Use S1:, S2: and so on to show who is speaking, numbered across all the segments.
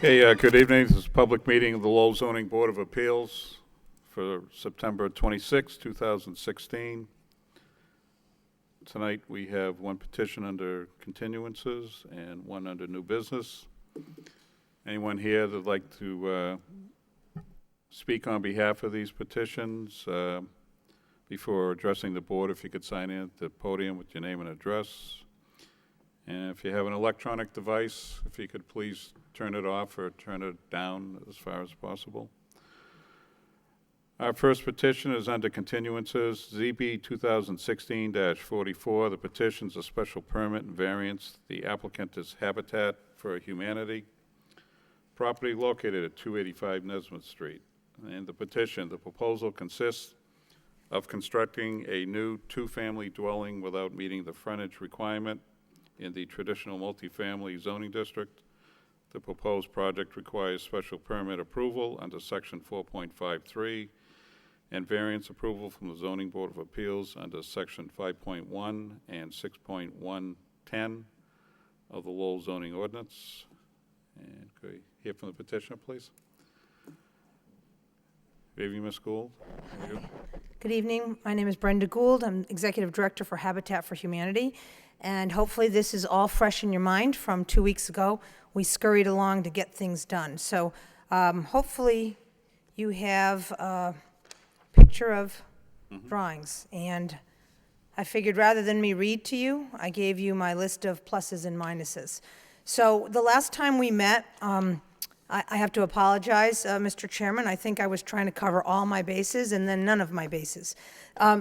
S1: Hey, good evening. This is a public meeting of the Lowell Zoning Board of Appeals for September 26, 2016. Tonight we have one petition under continuances and one under new business. Anyone here that'd like to speak on behalf of these petitions before addressing the board, if you could sign in at the podium with your name and address. And if you have an electronic device, if you could please turn it off or turn it down as far as possible. Our first petition is under continuances, ZB 2016-44. The petition is a special permit and variance. The applicant is Habitat for Humanity. Property located at 285 Nesmith Street. And the proposal consists of constructing a new two-family dwelling without meeting the frontage requirement in the traditional multifamily zoning district. The proposed project requires special permit approval under section 4.53 and variance approval from the Zoning Board of Appeals under section 5.1 and 6.110 of the Lowell zoning ordinance. And could we hear from the petitioner, please? Good evening, Ms. Gould. How are you?
S2: Good evening. My name is Brenda Gould. I'm Executive Director for Habitat for Humanity. And hopefully this is all fresh in your mind from 2 weeks ago. We scurried along to get things done. So hopefully you have a picture of drawings. And I figured rather than me read to you, I gave you my list of pluses and minuses. So the last time we met, I have to apologize, Mr. Chairman. I think I was trying to cover all my bases and then none of my bases.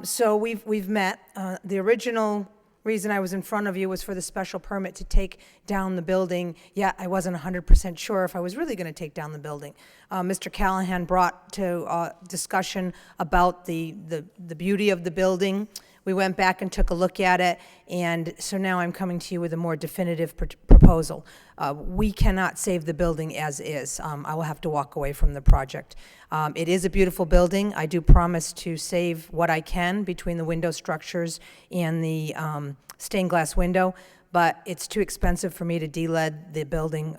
S2: So we've met. The original reason I was in front of you was for the special permit to take down the building. Yeah, I wasn't 100% sure if I was really going to take down the building. Mr. Callahan brought to discussion about the beauty of the building. We went back and took a look at it, and so now I'm coming to you with a more definitive proposal. We cannot save the building as is. I will have to walk away from the project. It is a beautiful building. I do promise to save what I can between the window structures and the stained glass window, but it's too expensive for me to de-lead the building.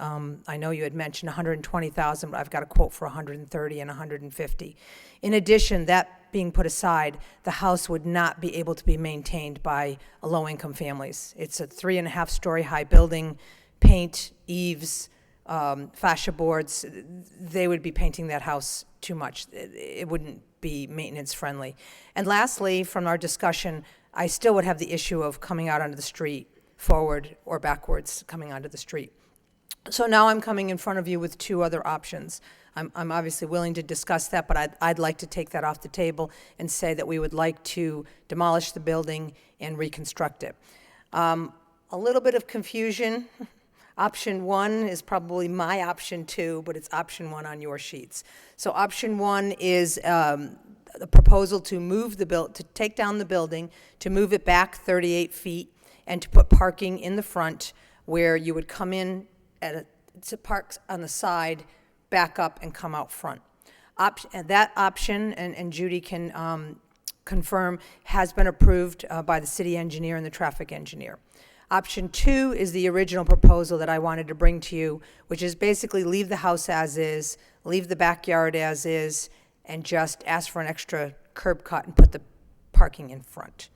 S2: I know you had mentioned $120,000, but I've got a quote for $130,000 and $150,000. In addition, that being put aside, the house would not be able to be maintained by low-income families. It's a 3.5-story high building, paint, eaves, fascia boards. They would be painting that house too much. It wouldn't be maintenance friendly. And lastly, from our discussion, I still would have the issue of coming out onto the street, forward or backwards coming onto the street. So now I'm coming in front of you with two other options. I'm obviously willing to discuss that, but I'd like to take that off the table and say that we would like to demolish the building and reconstruct it. A little bit of confusion. Option one is probably my option two, but it's option one on your sheets. So option one is a proposal to move to take down the building, to move it back 38 feet, and to put parking in the front where you would come in to park on the side, back up, and come out front. That option, and Judy can confirm, has been approved by the city engineer and the traffic engineer. Option two is the original proposal that I wanted to bring to you, which is basically leave the house as is, leave the backyard as is, and just ask for an extra curb cut and put the parking in front.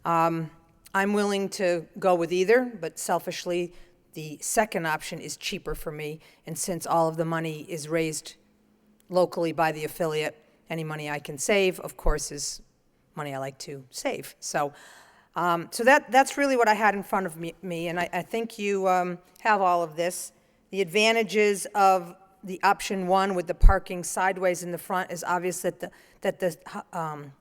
S2: I'm willing to go with either, but selfishly, the second option is cheaper for me, and since all of the money is raised locally by the affiliate, any money I can save, of course, is money I like to save. So that's really what I had in front of me, and I think you have all of this. The advantages of the option one with the parking sideways in the front is obvious that the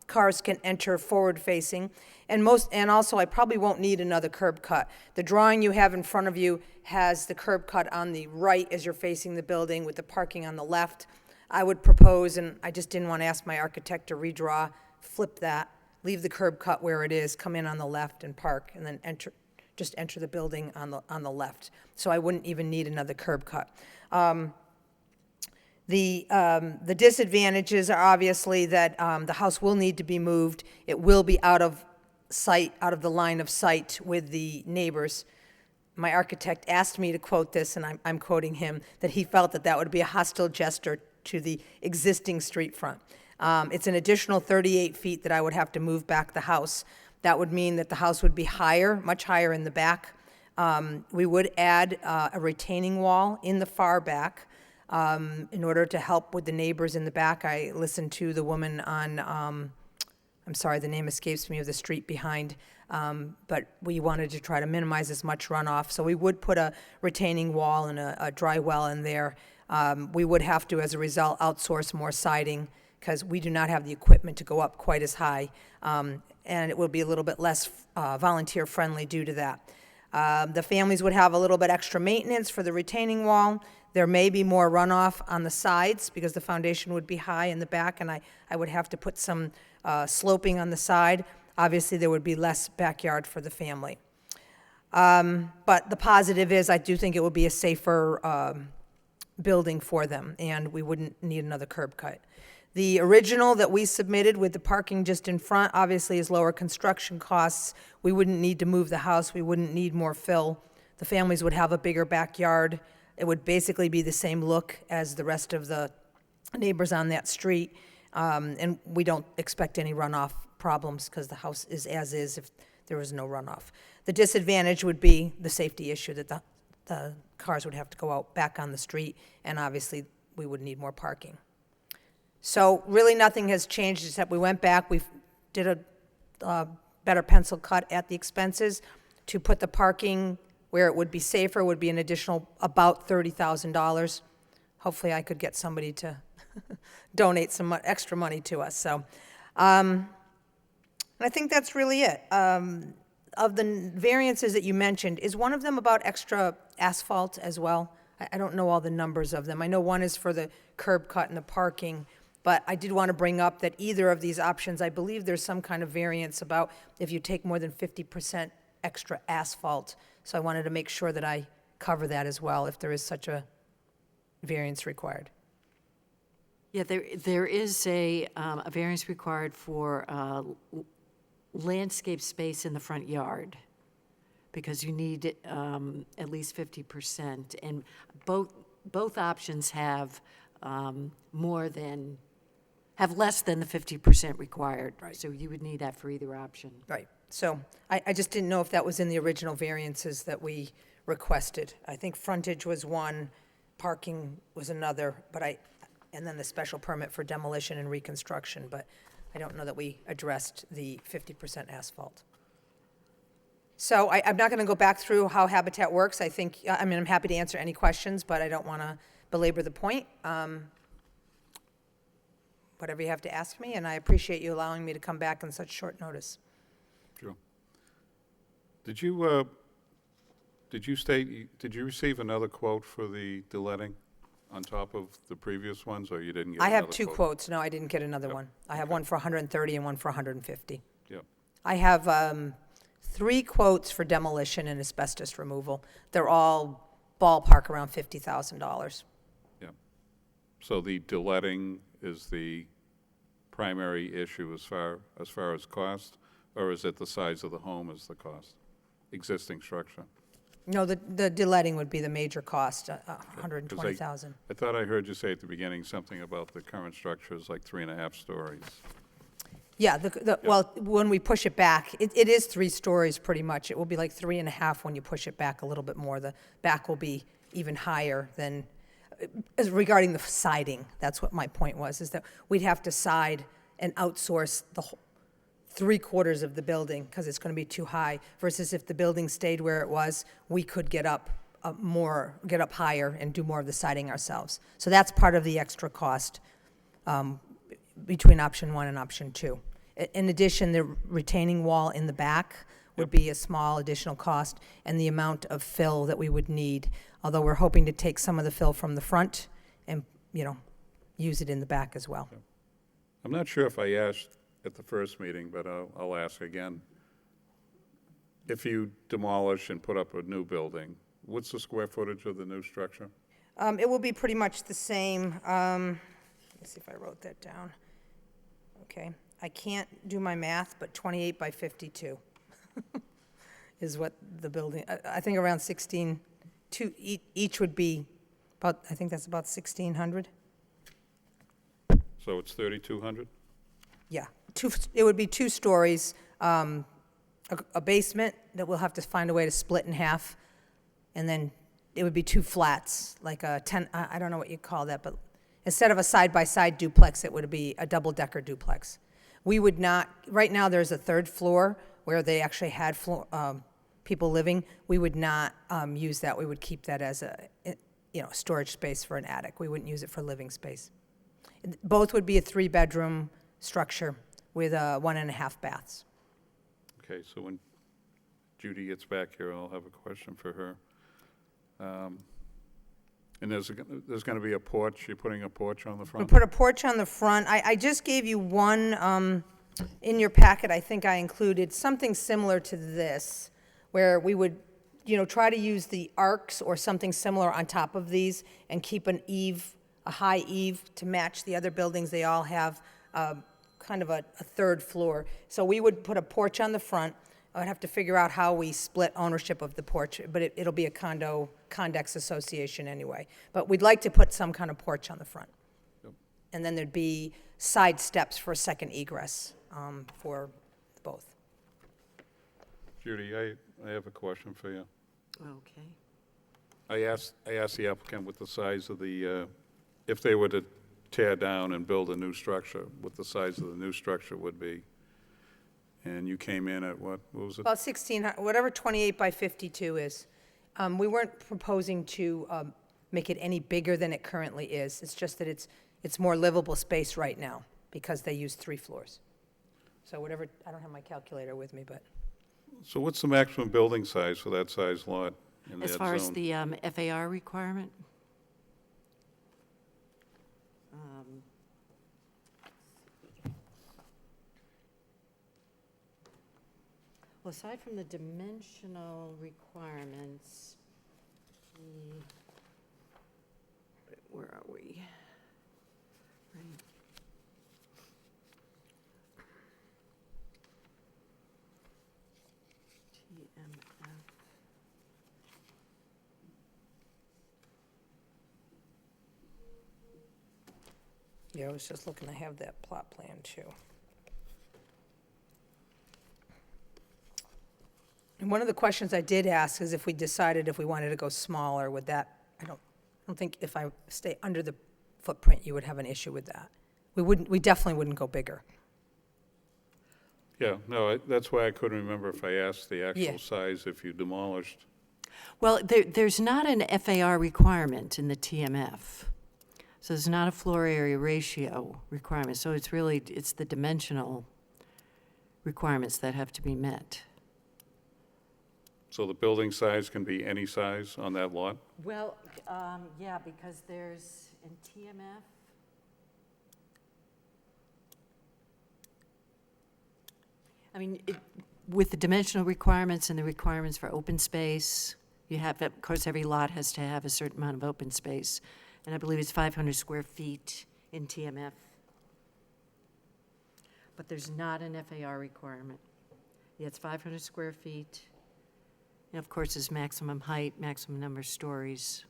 S2: cars can enter forward facing, and also I probably won't need another curb cut. The drawing you have in front of you has the curb cut on the right as you're facing the building with the parking on the left. I would propose, and I just didn't want to ask my architect to redraw, flip that, leave the curb cut where it is, come in on the left and park, and then just enter the building on the left. So I wouldn't even need another curb cut. The disadvantages are obviously that the house will need to be moved. It will be out of sight, out of the line of sight with the neighbors. my architect asked me to quote this, and I'm quoting him, that he felt that that would be a hostile gesture to the existing street front. It's an additional 38 feet that I would have to move back the house. That would mean that the house would be higher, much higher in the back. We would add a retaining wall in the far back in order to help with the neighbors in the back. I listened to the woman on, I'm sorry, the name escapes me, of the street behind, but we wanted to try to minimize as much runoff. So we would put a retaining wall and a dry well in there. We would have to, as a result, outsource more siding because we do not have the equipment to go up quite as high, and it will be a little bit less volunteer-friendly due to that. The families would have a little bit extra maintenance for the retaining wall. There may be more runoff on the sides because the foundation would be high in the back, and I would have to put some sloping on the side. Obviously, there would be less backyard for the family. But the positive is I do think it would be a safer building for them, and we wouldn't need another curb cut. The original that we submitted with the parking just in front obviously is lower construction costs. We wouldn't need to move the house. We wouldn't need more fill. The families would have a bigger backyard. It would basically be the same look as the rest of the neighbors on that street, and we don't expect any runoff problems because the house is as is if there was no runoff. The disadvantage would be the safety issue that the cars would have to go out back on the street, and obviously we would need more parking. So really nothing has changed except we went back, we did a better pencil cut at the expenses to put the parking where it would be safer, would be an additional about $30,000. Hopefully I could get somebody to donate some extra money to us. So and I think that's really it. Of the variances that you mentioned, is one of them about extra asphalt as well? I don't know all the numbers of them. I know one is for the curb cut and the parking, but I did want to bring up that either of these options, I believe there's some kind of variance about if you take more than 50% extra asphalt. So I wanted to make sure that I cover that as well, if there is such a variance required.
S3: Yeah, there is a variance required for landscape space in the front yard, because you need at least 50%, and both options have less than the 50% required. Right. So you would need that for either option. Right.
S2: So I just didn't know if that was in the original variances that we requested. I think frontage was one, parking was another, and then the special permit for demolition and reconstruction, but I don't know that we addressed the 50% asphalt. So I'm not going to go back through how Habitat works. I'm happy to answer any questions, but I don't want to belabor the point. Whatever you have to ask me, and I appreciate you allowing me to come back on such short notice.
S1: Sure. Did you receive another quote for the letting on top of the previous ones, or you didn't get
S2: I
S1: another
S2: have two
S1: quote?
S2: quotes. No, I didn't get another
S1: Yep.
S2: one. I have one for 130 and one for 150.
S1: Yep.
S2: I have 3 quotes for demolition and asbestos removal. They're all ballpark around $50,000.
S1: Yeah. So the letting is the primary issue as far as cost, or is it the size of the home is the cost? Existing structure?
S2: No, the deletting would be the major cost, $120,000.
S1: I thought I heard you say at the beginning something about the current structure is like 3.5 stories.
S2: Yeah, well, when we push it back, it is 3 stories pretty much. It will be like 3.5 when you push it back a little bit more. The back will be even higher than, regarding the siding, that's what my point was, is that we'd have to side and outsource the whole 3/4 of the building because it's going to be too high, versus if the building stayed where it was, we could get up higher and do more of the siding ourselves. So that's part of the extra cost between option 1 and option 2. In addition, the retaining wall in the back would be a small additional cost, and the amount of fill that we would need, although we're hoping to take some of the fill from the front and, use it in the back as well.
S1: I'm not sure if I asked at the first meeting, but I'll ask again. If you demolish and put up a new building, what's the square footage of the new structure?
S2: It will be pretty much the same. Let me see if I wrote that down. Okay, I can't do my math, but 28 by 52. is what the building, I think around 16, each would be about, I think that's about 1,600.
S1: So it's 3,200?
S2: Yeah, it would be 2 stories, a basement that we'll have to find a way to split in half, and then it would be 2 flats, like a 10, I don't know what you call that, but instead of a side-by-side duplex, it would be a double-decker duplex. We would not, right now, there's a 3rd floor where they actually had people living. We would not use that. We would keep that as a, storage space for an attic. We wouldn't use it for living space. Both would be a 3-bedroom structure with 1.5 baths.
S1: Okay, so when Judy gets back here, I'll have a question for her. And there's going to be a porch, you're putting a porch on the
S2: We
S1: front?
S2: put a porch on the front. I just gave you one, in your packet, I think I included something similar to this, where we would, try to use the arcs or something similar on top of these and keep an eave, a high eave to match the other buildings. They all have kind of a 3rd floor. So we would put a porch on the front. I would have to figure out how we split ownership of the porch, but it'll be a condex association anyway. But we'd like to put some kind of porch on the front.
S1: Yep.
S2: And then there'd be side steps for a second egress for both.
S1: Judy, I have a question for you.
S3: Okay.
S1: I asked the applicant what the size of the, if they were to tear down and build a new structure, what the size of the new structure would be. And you came in at what was it?
S2: About 1,600, whatever 28 by 52 is. We weren't proposing to make it any bigger than it currently is. It's just that it's more livable space right now because they use 3 floors. So whatever, I don't have my calculator with me, but
S1: So what's the maximum building size for that size lot in that
S3: As
S1: zone?
S3: far as the FAR requirement? Well, aside from the dimensional requirements, where are we? Right. TMF.
S2: yeah, I was just looking to have that plot plan too. And one of the questions I did ask is if we decided if we wanted to go smaller, would that, I don't think if I stay under the footprint, you would have an issue with that. We definitely wouldn't go bigger.
S1: Yeah, no, that's why I couldn't remember if I asked the
S2: Yeah.
S1: actual size if you demolished.
S3: Well, there's not an FAR requirement in the TMF. So there's not a floor area ratio requirement. So it's really, it's the dimensional requirements that have to be met.
S1: So the building size can be any size on that lot?
S3: Well, yeah, because there's, in TMF, I mean, with the dimensional requirements and the requirements for open space, you have, of course, every lot has to have a certain amount of open space. And I believe it's 500 square feet in TMF. But there's not an FAR requirement. Yeah, it's 500 square feet. And of course, there's maximum height, maximum number of stories.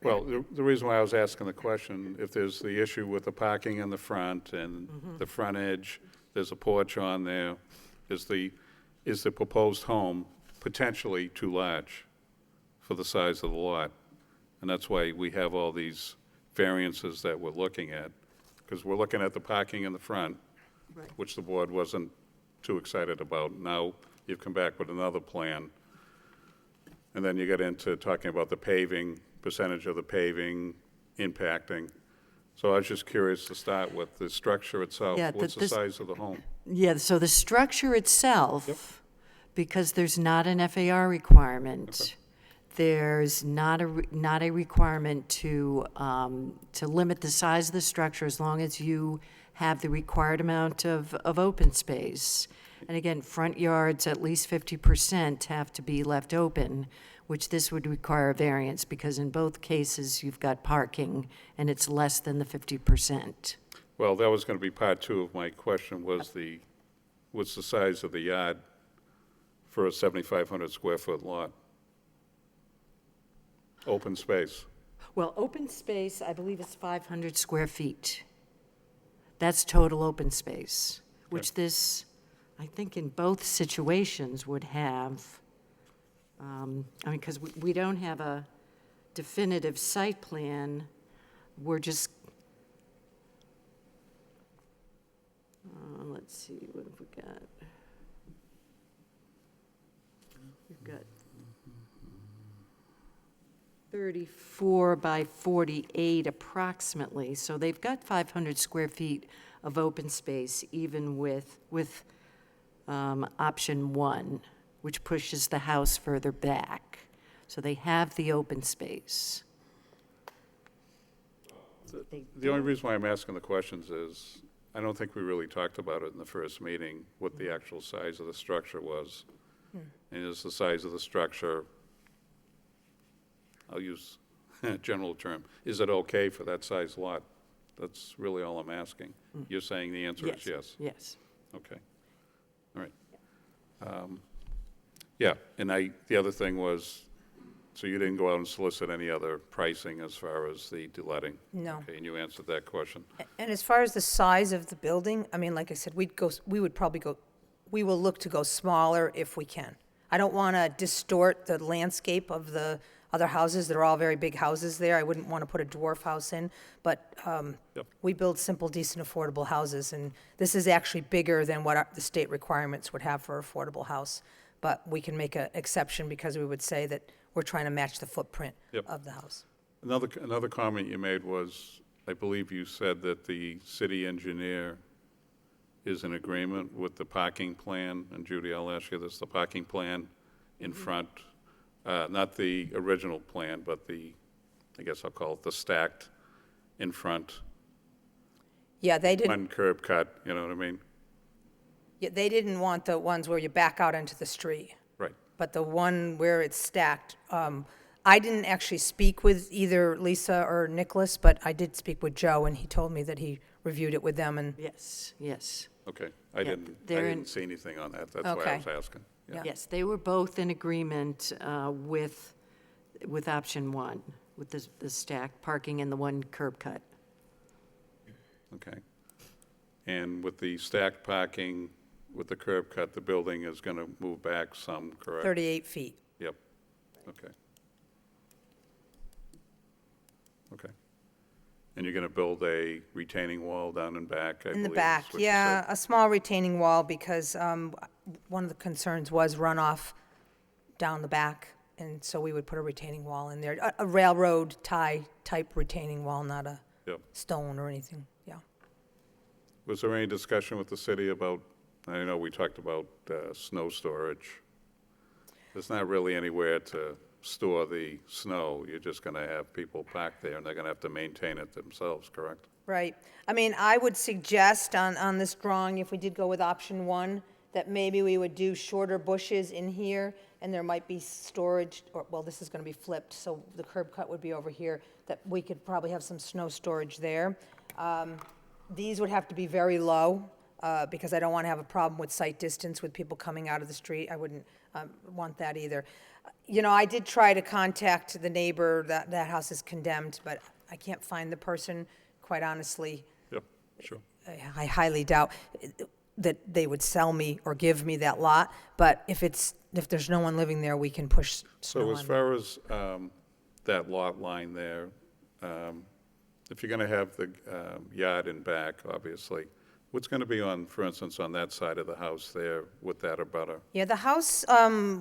S1: Well, the reason why I was asking the question, if there's the issue with the parking in the front and the front edge, there's a porch on there, is the proposed home potentially too large for the size of the lot? And that's why we have all these variances that we're looking at, because we're looking at the parking in the front,
S3: Right.
S1: which the board wasn't too excited about. Now you've come back with another plan. And then you get into talking about the paving, percentage of the paving impacting. So I was just curious to start with the structure itself.
S3: Yeah,
S1: What's the size of the home?
S3: Yeah, so the structure itself,
S1: Yep.
S3: because there's not an FAR requirement, there's not a requirement to limit the size of the structure as long as you have the required amount of open space. And again, front yards, at least 50% have to be left open, which this would require a variance because in both cases, you've got parking and it's less than the 50%.
S1: Well, that was going to be part two of my question, was what's the size of the yard for a 7,500 square foot lot? Open space.
S3: Well, open space, I believe is 500 square feet. That's total open space, which this, I think in both situations would have, I mean, because we don't have a definitive site plan, we're just, let's see, what have we got? We've got 34 by 48 approximately, so they've got 500 square feet of open space, even with option one, which pushes the house further back. So they have the open space.
S1: The only reason why I'm asking the questions is, I don't think we really talked about it in the first meeting, what the actual size of the structure was. And is the size of the structure, I'll use a general term, is it okay for that size lot? That's really all I'm asking. You're saying the answer is yes?
S3: Yes.
S1: Okay. All right. Yeah, and the other thing was, so you didn't go out and solicit any other pricing as far as the letting?
S2: No.
S1: Okay, and you answered that question.
S2: And as far as the size of the building, I mean, like I said, we will look to go smaller if we can. I don't want to distort the landscape of the other houses. They're all very big houses there. I wouldn't want to put a dwarf house in, but
S1: Yep.
S2: we build simple, decent, affordable houses, and this is actually bigger than what the state requirements would have for an affordable house. But we can make an exception because we would say that we're trying to match the footprint
S1: Yep.
S2: of the house.
S1: Another comment you made was, I believe you said that the city engineer is in agreement with the parking plan, and Judy, I'll ask you this, the parking plan in front, not the original plan, but I guess I'll call it the stacked in front,
S2: Yeah, they didn't,
S1: one curb cut, you know what I mean?
S2: yeah, they didn't want the ones where you back out into the street.
S1: Right.
S2: But the one where it's stacked, I didn't actually speak with either Lisa or Nicholas, but I did speak with Joe, and he told me that he reviewed it with them, and
S3: Yes, yes.
S1: Okay, I
S3: Yeah, they're in-
S1: didn't see anything on that, that's why I
S2: Okay.
S1: was asking. Yeah.
S3: Yes, they were both in agreement with option one, with the stacked parking and the one curb cut.
S1: Okay. And with the stacked parking, with the curb cut, the building is going to move back some, correct?
S2: 38 feet.
S1: Yep, okay. Okay. And you're going to build a retaining wall down and back, I
S2: In
S1: believe
S2: the
S1: is
S2: back,
S1: what you
S2: yeah,
S1: said.
S2: a small retaining wall, because one of the concerns was runoff down the back, and so we would put a retaining wall in there, a railroad tie type retaining wall, not a
S1: Yep.
S2: stone or anything, yeah.
S1: Was there any discussion with the city about, I know we talked about snow storage. There's not really anywhere to store the snow. You're just going to have people park there, and they're going to have to maintain it themselves, correct?
S2: Right. I mean, I would suggest on this drawing, if we did go with option one, that maybe we would do shorter bushes in here, and there might be storage, or, well, this is going to be flipped, so the curb cut would be over here, that we could probably have some snow storage there. These would have to be very low, because I don't want to have a problem with sight distance with people coming out of the street. I wouldn't want that either. You know, I did try to contact the neighbor, that house is condemned, but I can't find the person, quite honestly.
S1: Yep, sure.
S2: I highly doubt that they would sell me or give me that lot, but if there's no one living there, we can push snow
S1: So as
S2: on.
S1: far as that lot line there, if you're going to have the yard in back, obviously, what's going to be on, for instance, on that side of the house there with that abutter?
S2: Yeah, the house,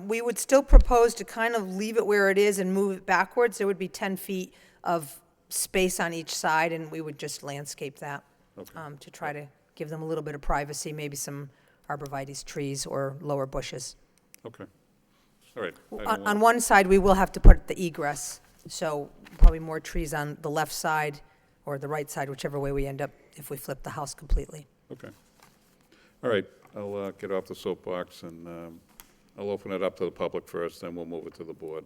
S2: we would still propose to kind of leave it where it is and move it backwards. There would be 10 feet of space on each side, and we would just landscape that to try to give them a little bit of privacy, maybe some arborvitae trees or lower bushes.
S1: Okay, all right. I don't
S2: On
S1: want-
S2: one side, we will have to put the egress, so probably more trees on the left side or the right side, whichever way we end up if we flip the house completely.
S1: Okay. All right, I'll get off the soapbox, and I'll open it up to the public first, then we'll move it to the board.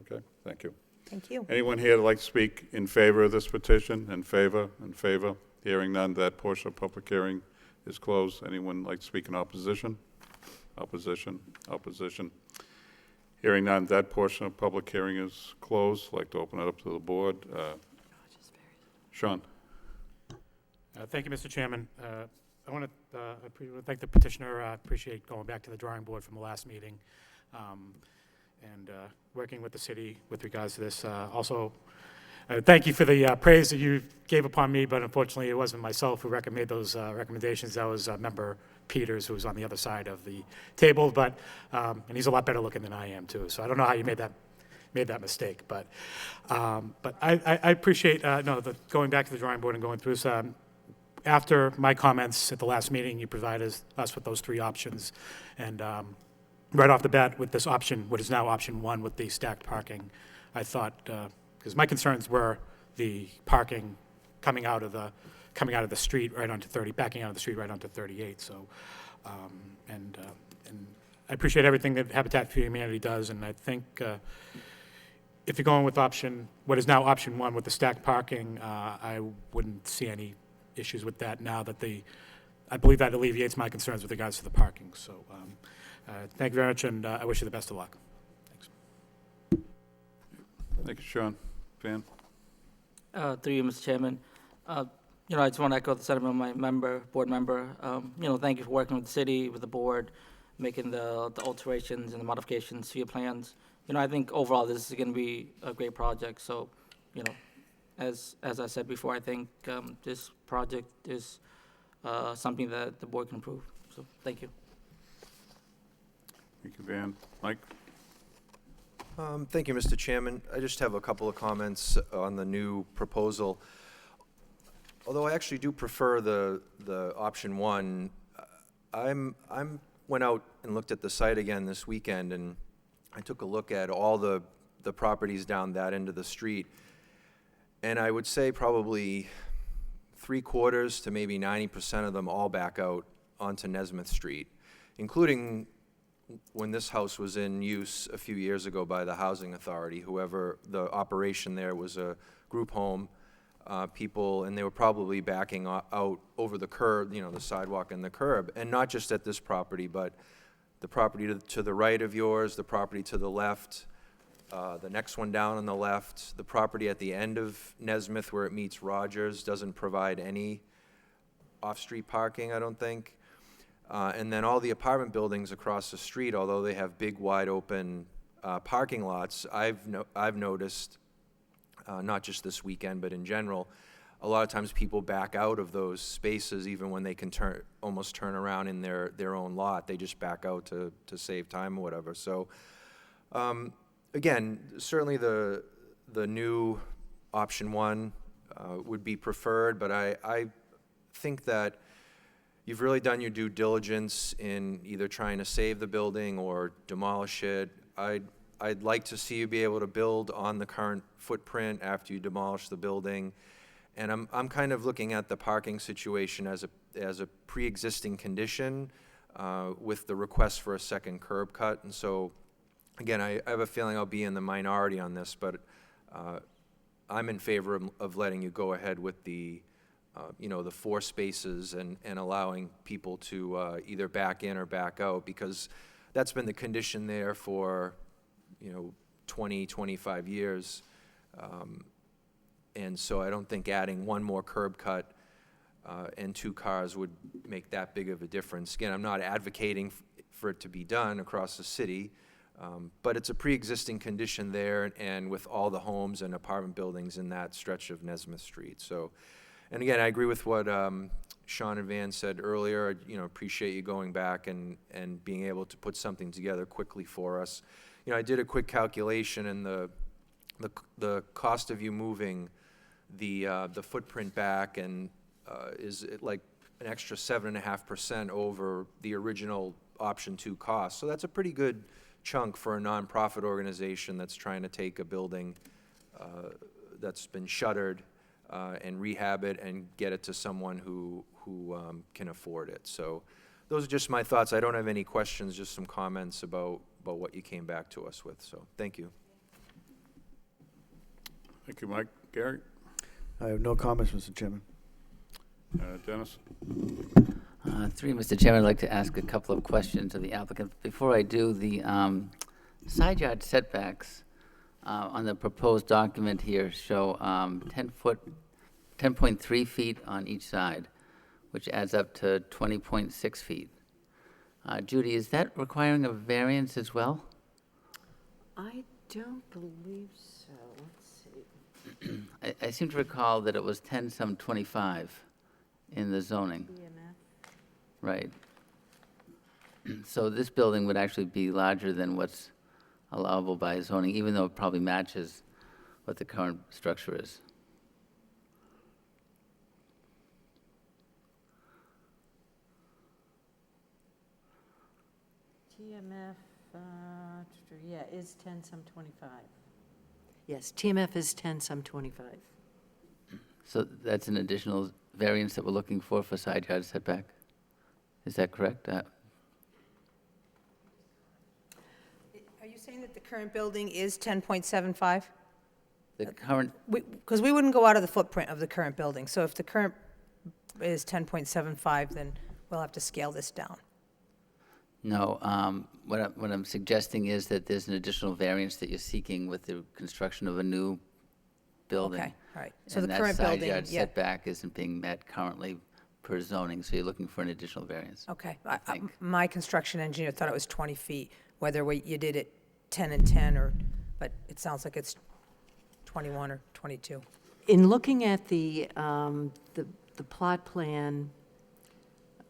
S1: Okay, thank you.
S2: Thank you.
S1: Anyone here that'd like to speak in favor of this petition? In favor? In favor? Hearing none, that portion of public hearing is closed. Anyone like to speak in opposition? Opposition? Opposition. Hearing none, that portion of public hearing is closed. I'd like to open it up to the board. Sean?
S4: Thank you, Mr. Chairman. I want to thank the petitioner. I appreciate going back to the drawing board from the last meeting and working with the city with regards to this. Also, thank you for the praise that you gave upon me, but unfortunately it wasn't myself who made those recommendations. That was Member Peters, who was on the other side of the table, but and he's a lot better looking than I am too. So I don't know how you made that mistake, but I appreciate going back to the drawing board and going through this. After my comments at the last meeting, you provided us with those three options, and right off the bat with this option, what is now option one with the stacked parking, I thought, because my concerns were the parking coming out of the street right onto 30, backing out of the street right onto 38. So, and I appreciate everything that Habitat for Humanity does, and I think if you're going with what is now option one with the stacked parking, I wouldn't see any issues with that now that I believe that alleviates my concerns with regards to the parking. So thank you very much, and I wish you the best of luck. Thanks.
S1: Thank you, Sean. Van?
S5: Through you, Mr. Chairman. I just want to echo the sentiment of my board member. Thank you for working with the city, with the board, making the alterations and the modifications to your plans. I think overall this is going to be a great project. So, as I said before, I think this project is something that the board can approve. So, thank you.
S1: Thank you, Van. Mike?
S6: Thank you, Mr. Chairman. I just have a couple of comments on the new proposal. Although I actually do prefer the option one, I'm went out and looked at the site again this weekend, and I took a look at all the properties down that end of the street, and I would say probably 3/4 to maybe 90% of them all back out onto Nesmith Street, including when this house was in use a few years ago by the Housing Authority. Whoever the operation there was a group home people, and they were probably backing out over the curb, the sidewalk and the curb, and not just at this property, but the property to the right of yours, the property to the left, the next one down on the left, the property at the end of Nesmith where it meets Rogers doesn't provide any off-street parking, I don't think. And then all the apartment buildings across the street, although they have big, wide-open parking lots, I've noticed, not just this weekend, but in general, a lot of times people back out of those spaces even when they can almost turn around in their own lot. They just back out to save time or whatever. So, again, certainly the new option one would be preferred, but I think that you've really done your due diligence in either trying to save the building or demolish it. I'd like to see you be able to build on the current footprint after you demolish the building. And I'm kind of looking at the parking situation as a pre-existing condition with the request for a second curb cut. And so, again, I have a feeling I'll be in the minority on this, but I'm in favor of letting you go ahead with the 4 spaces and allowing people to either back in or back out, because that's been the condition there for 20, 25 years. And so I don't think adding one more curb cut and 2 cars would make that big of a difference. Again, I'm not advocating for it to be done across the city, but it's a pre-existing condition there, and with all the homes and apartment buildings in that stretch of Nesmith Street. So, and again, I agree with what Sean and Van said earlier. Appreciate you going back and being able to put something together quickly for us. I did a quick calculation, and the cost of you moving the footprint back and is like an extra 7.5% over the original option 2 cost. So that's a pretty good chunk for a nonprofit organization that's trying to take a building that's been shuttered and rehab it and get it to someone who can afford it. So those are just my thoughts. I don't have any questions, just some comments about what you came back to us with. So thank you.
S1: Thank you, Mike. Gary?
S7: I have no comments, Mr. Chairman.
S1: Dennis?
S7: Through you, Mr. Chairman, I'd like to ask a couple of questions of the applicant. Before I do, the side yard setbacks on the proposed document here show 10.3 feet on each side, which adds up to 20.6 feet. Judy, is that requiring a variance as well?
S3: I don't believe so. Let's see.
S7: I seem to recall that it was 10/25 in the zoning. Right. So this building would actually be larger than what's allowable by zoning, even though it probably matches what the current structure is.
S3: TMF, yeah, is 10/25. Yes, TMF is 10/25.
S7: So that's an additional variance that we're looking for side yard setback? Is that correct?
S2: Are you saying that the current building is 10.75?
S7: The current,
S2: Because we wouldn't go out of the footprint of the current building, so if the current is 10.75, then we'll have to scale this down.
S7: no, what I'm suggesting is that there's an additional variance that you're seeking with the construction of a new building.
S2: Okay, all right. So the
S7: And that
S2: current
S7: side
S2: building,
S7: yard
S2: yeah,
S7: setback isn't being met currently per zoning, so you're looking for an additional variance.
S2: okay.
S7: I think.
S2: My construction engineer thought it was 20 feet, whether you did it 10 and 10, but it sounds like it's 21 or 22.
S3: In looking at the plot plan,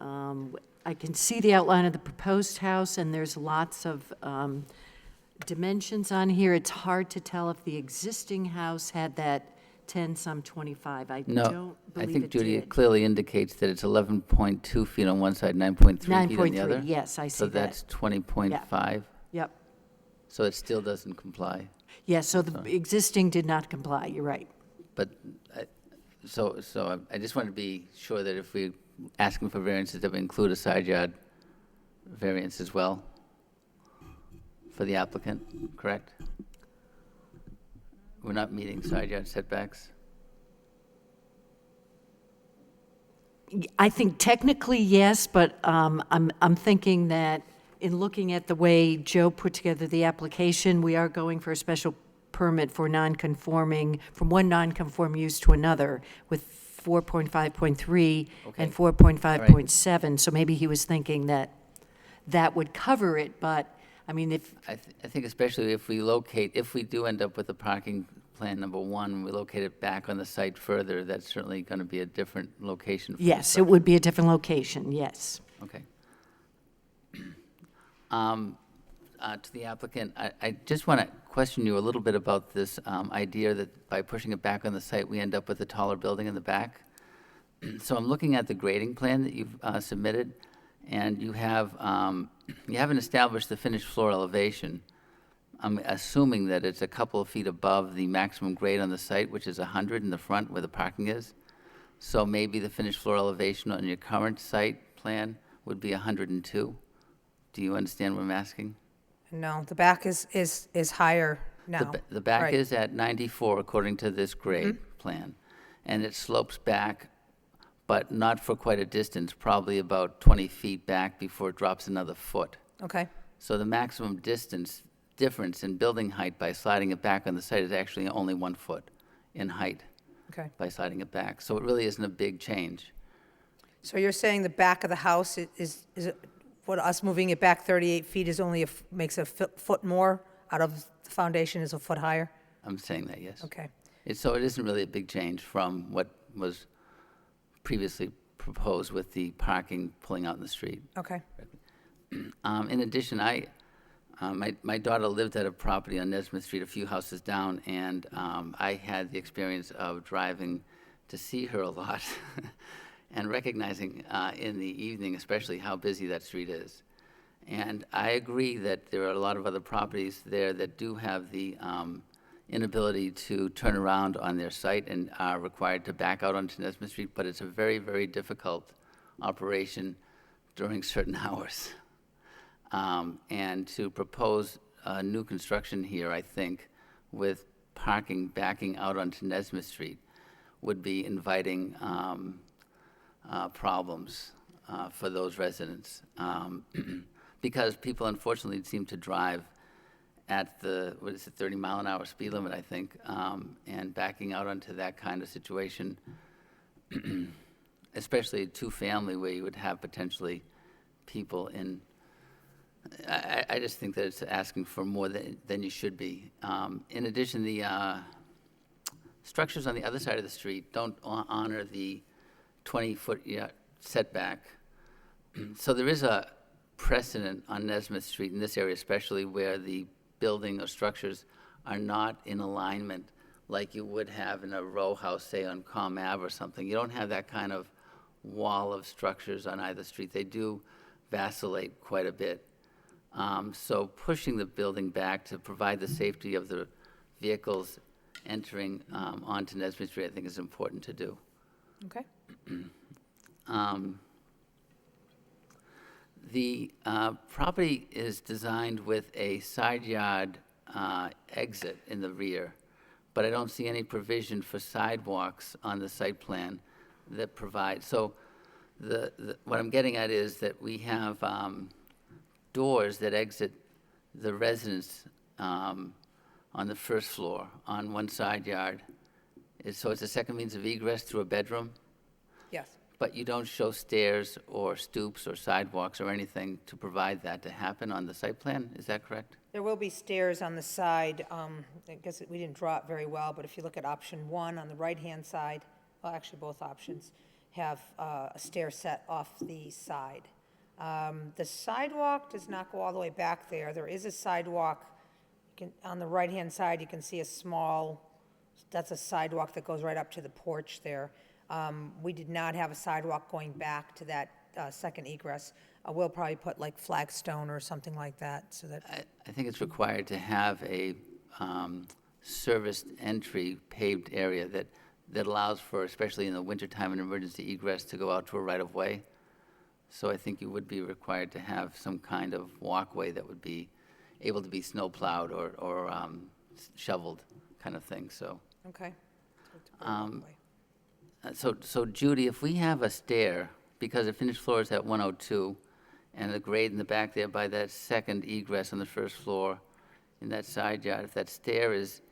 S3: I can see the outline of the proposed house, and there's lots of dimensions on here. It's hard to tell if the existing house had that 10/25. I
S7: No,
S3: don't
S7: I
S3: believe
S7: think,
S3: it
S7: Judy, it
S3: did.
S7: clearly indicates that it's 11.2 feet on one side, 9.3 feet on the
S3: 9.3,
S7: other.
S3: yes, I see
S7: So
S3: that.
S7: that's 20.5,
S3: Yep.
S7: so it still doesn't comply.
S3: Yeah, so the existing did not comply, you're right.
S7: But, so I just want to be sure that if we're asking for variances, that we include a side yard variance as well for the applicant, correct? We're not meeting side yard setbacks?
S3: I think technically, yes, but I'm thinking that in looking at the way Joe put together the application, we are going for a special permit for non-conforming, from one non-conform use to another with 4.5.3 and
S7: Okay.
S3: 4.5.7. So maybe he was thinking that that would cover it, but, I mean, if,
S7: I think especially if we do end up with a parking plan number one, we locate it back on the site further, that's certainly going to be a different location. For the
S3: yes, it
S7: structure.
S3: would be a different location, yes.
S7: Okay. To the applicant, I just want to question you a little bit about this idea that by pushing it back on the site, we end up with a taller building in the back. So I'm looking at the grading plan that you've submitted, and you haven't established the finished floor elevation. I'm assuming that it's a couple of feet above the maximum grade on the site, which is 100 in the front where the parking is. So maybe the finished floor elevation on your current site plan would be 102. Do you understand what I'm asking?
S2: No, the back is higher
S7: The
S2: now.
S7: ba- The back
S2: Right.
S7: is at 94 according to this grade plan, and it slopes back, but not for quite a distance, probably about 20 feet back before it drops another foot.
S2: Okay,
S7: So the maximum difference in building height by sliding it back on the site is actually only 1 foot in height
S2: okay.
S7: by sliding it back. So it really isn't a big change.
S2: So you're saying the back of the house is what, us moving it back 38 feet is only, makes a foot more out of the foundation is a foot higher?
S7: I'm saying that, yes.
S2: Okay,
S7: So it isn't really a big change from what was previously proposed with the parking pulling out in the street.
S2: okay.
S7: In addition, my daughter lived at a property on Nesmith Street, a few houses down, and I had the experience of driving to see her a lot and recognizing in the evening especially how busy that street is. And I agree that there are a lot of other properties there that do have the inability to turn around on their site and are required to back out onto Nesmith Street, but it's a very, very difficult operation during certain hours. And to propose new construction here, I think, with parking backing out onto Nesmith Street would be inviting problems for those residents. Because people unfortunately seem to drive at the, 30-mile-an-hour speed limit, I think, and backing out onto that kind of situation, especially a two-family where you would have potentially people in, I just think that it's asking for more than you should be. In addition, the structures on the other side of the street don't honor the 20-foot setback. So there is a precedent on Nesmith Street in this area, especially where the building or structures are not in alignment like you would have in a row house, say on Comm Ave or something. You don't have that kind of wall of structures on either street. They do vacillate quite a bit. So pushing the building back to provide the safety of the vehicles entering onto Nesmith Street, I think is important to do.
S2: Okay.
S7: The property is designed with a side yard exit in the rear, but I don't see any provision for sidewalks on the site plan that provide. So what I'm getting at is that we have doors that exit the residence on the first floor on one side yard. So it's a second means of egress through a bedroom?
S2: Yes.
S7: But you don't show stairs or stoops or sidewalks or anything to provide that to happen on the site plan, is that correct?
S2: There will be stairs on the side. I guess we didn't draw it very well, but if you look at option 1 on the right-hand side, well, actually both options have a stair set off the side. The sidewalk does not go all the way back there. There is a sidewalk, on the right-hand side, you can see a small, that's a sidewalk that goes right up to the porch there. We did not have a sidewalk going back to that second egress. We'll probably put like flagstone or something like that, so that,
S7: I think it's required to have a serviced entry paved area that allows for, especially in the wintertime, an emergency egress to go out to a right-of-way. So I think you would be required to have some kind of walkway that would be able to be snow plowed or shoveled kind of thing, so.
S2: okay.
S7: So Judy, if we have a stair, because the finished floor is at 102, and the grade in the back there by that second egress on the first floor in that side yard, if that stair is,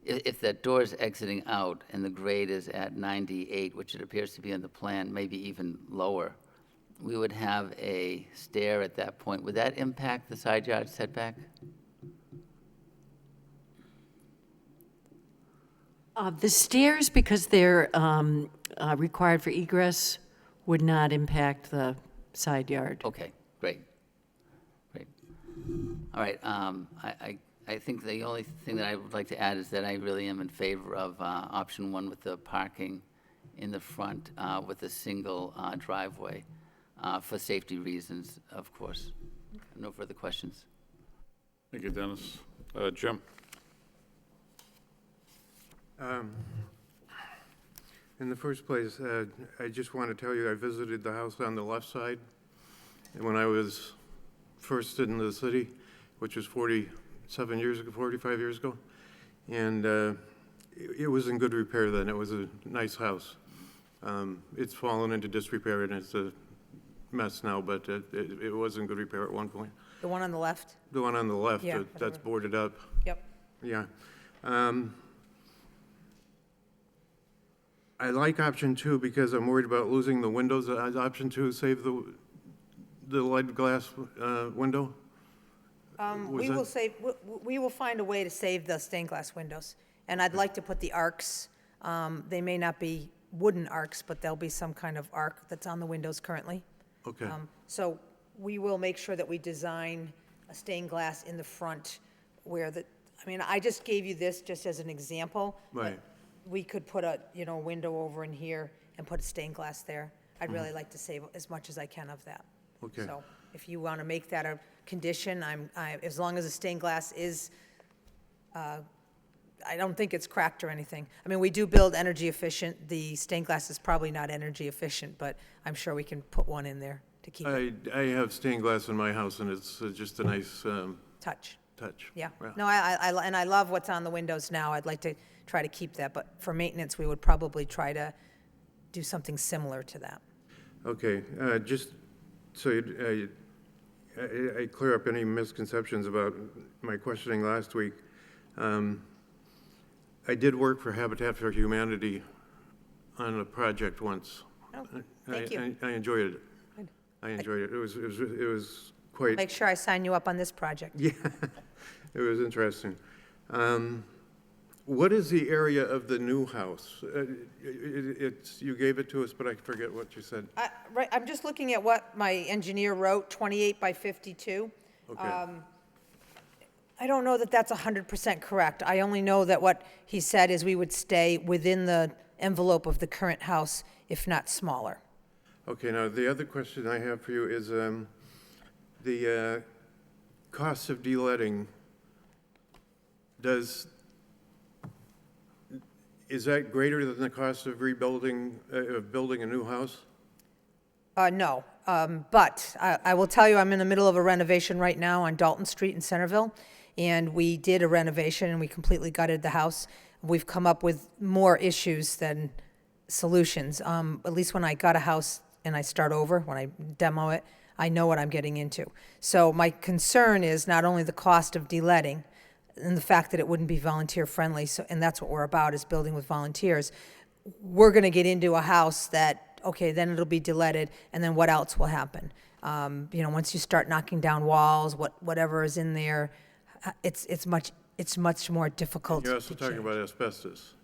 S7: if that door is exiting out and the grade is at 98, which it appears to be on the plan, maybe even lower, we would have a stair at that point. Would that impact the side yard setback?
S3: The stairs, because they're required for egress, would not impact the side yard.
S7: Okay, great. Great. All right, I think the only thing that I would like to add is that I really am in favor of option 1 with the parking in the front with a single driveway for safety reasons, of course. No further questions.
S1: Thank you, Dennis. Jim?
S8: In the first place, I just want to tell you, I visited the house on the left side, and when I was first in the city, which was 45 years ago, and it was in good repair then. It was a nice house. It's fallen into disrepair, and it's a mess now, but it was in good repair at one point.
S2: The one on the left?
S8: The one on the left,
S2: Yeah,
S8: that's boarded up,
S2: Yep.
S8: yeah. I like option 2 because I'm worried about losing the windows. Option 2, save the lead glass window.
S2: We will save, we will find a way to save the stained glass windows. And I'd like to put the arcs, they may not be wooden arcs, but there'll be some kind of arc that's on the windows currently.
S8: Okay.
S2: So we will make sure that we design a stained glass in the front where I just gave you this just as an example. but
S8: Right.
S2: We could put a, window over in here and put a stained glass there. I'd really like to save as much as I can of that.
S8: Okay.
S2: So if you want to make that a condition, as long as the stained glass is, I don't think it's cracked or anything. I mean, we do build energy efficient. The stained glass is probably not energy efficient, but I'm sure we can put one in there to keep it
S8: I have stained glass in my house, and it's just a nice
S2: touch.
S8: touch.
S2: Yeah.
S8: Well,
S2: No, and I love what's on the windows now. I'd like to try to keep that, but for maintenance, we would probably try to do something similar to that.
S8: Okay, just so I clear up any misconceptions about my questioning last week. I did work for Habitat for Humanity on a project once.
S2: Oh, thank you.
S8: I enjoyed it.
S2: Good.
S8: I enjoyed it. It was quite,
S2: Make sure I sign you up on this project.
S8: yeah, it was interesting. What is the area of the new house? You gave it to us, but I forget what you said.
S2: Right, I'm just looking at what my engineer wrote, 28 by 52.
S8: Okay.
S2: I don't know that that's 100% correct. I only know that what he said is we would stay within the envelope of the current house, if not smaller.
S8: Okay, now, the other question I have for you is the cost of de-letting. Is that greater than the cost of rebuilding, of building a new house?
S2: No, but I will tell you, I'm in the middle of a renovation right now on Dalton Street in Centerville, and we did a renovation, and we completely gutted the house. We've come up with more issues than solutions. At least when I gut a house and I start over, when I demo it, I know what I'm getting into. So my concern is not only the cost of de-letting, and the fact that it wouldn't be volunteer-friendly, so, and that's what we're about, is building with volunteers. We're going to get into a house that, okay, then it'll be de-letted, and then what else will happen? Once you start knocking down walls, whatever is in there, it's much more difficult
S8: You're
S2: to
S8: also talking
S2: change.
S8: about asbestos.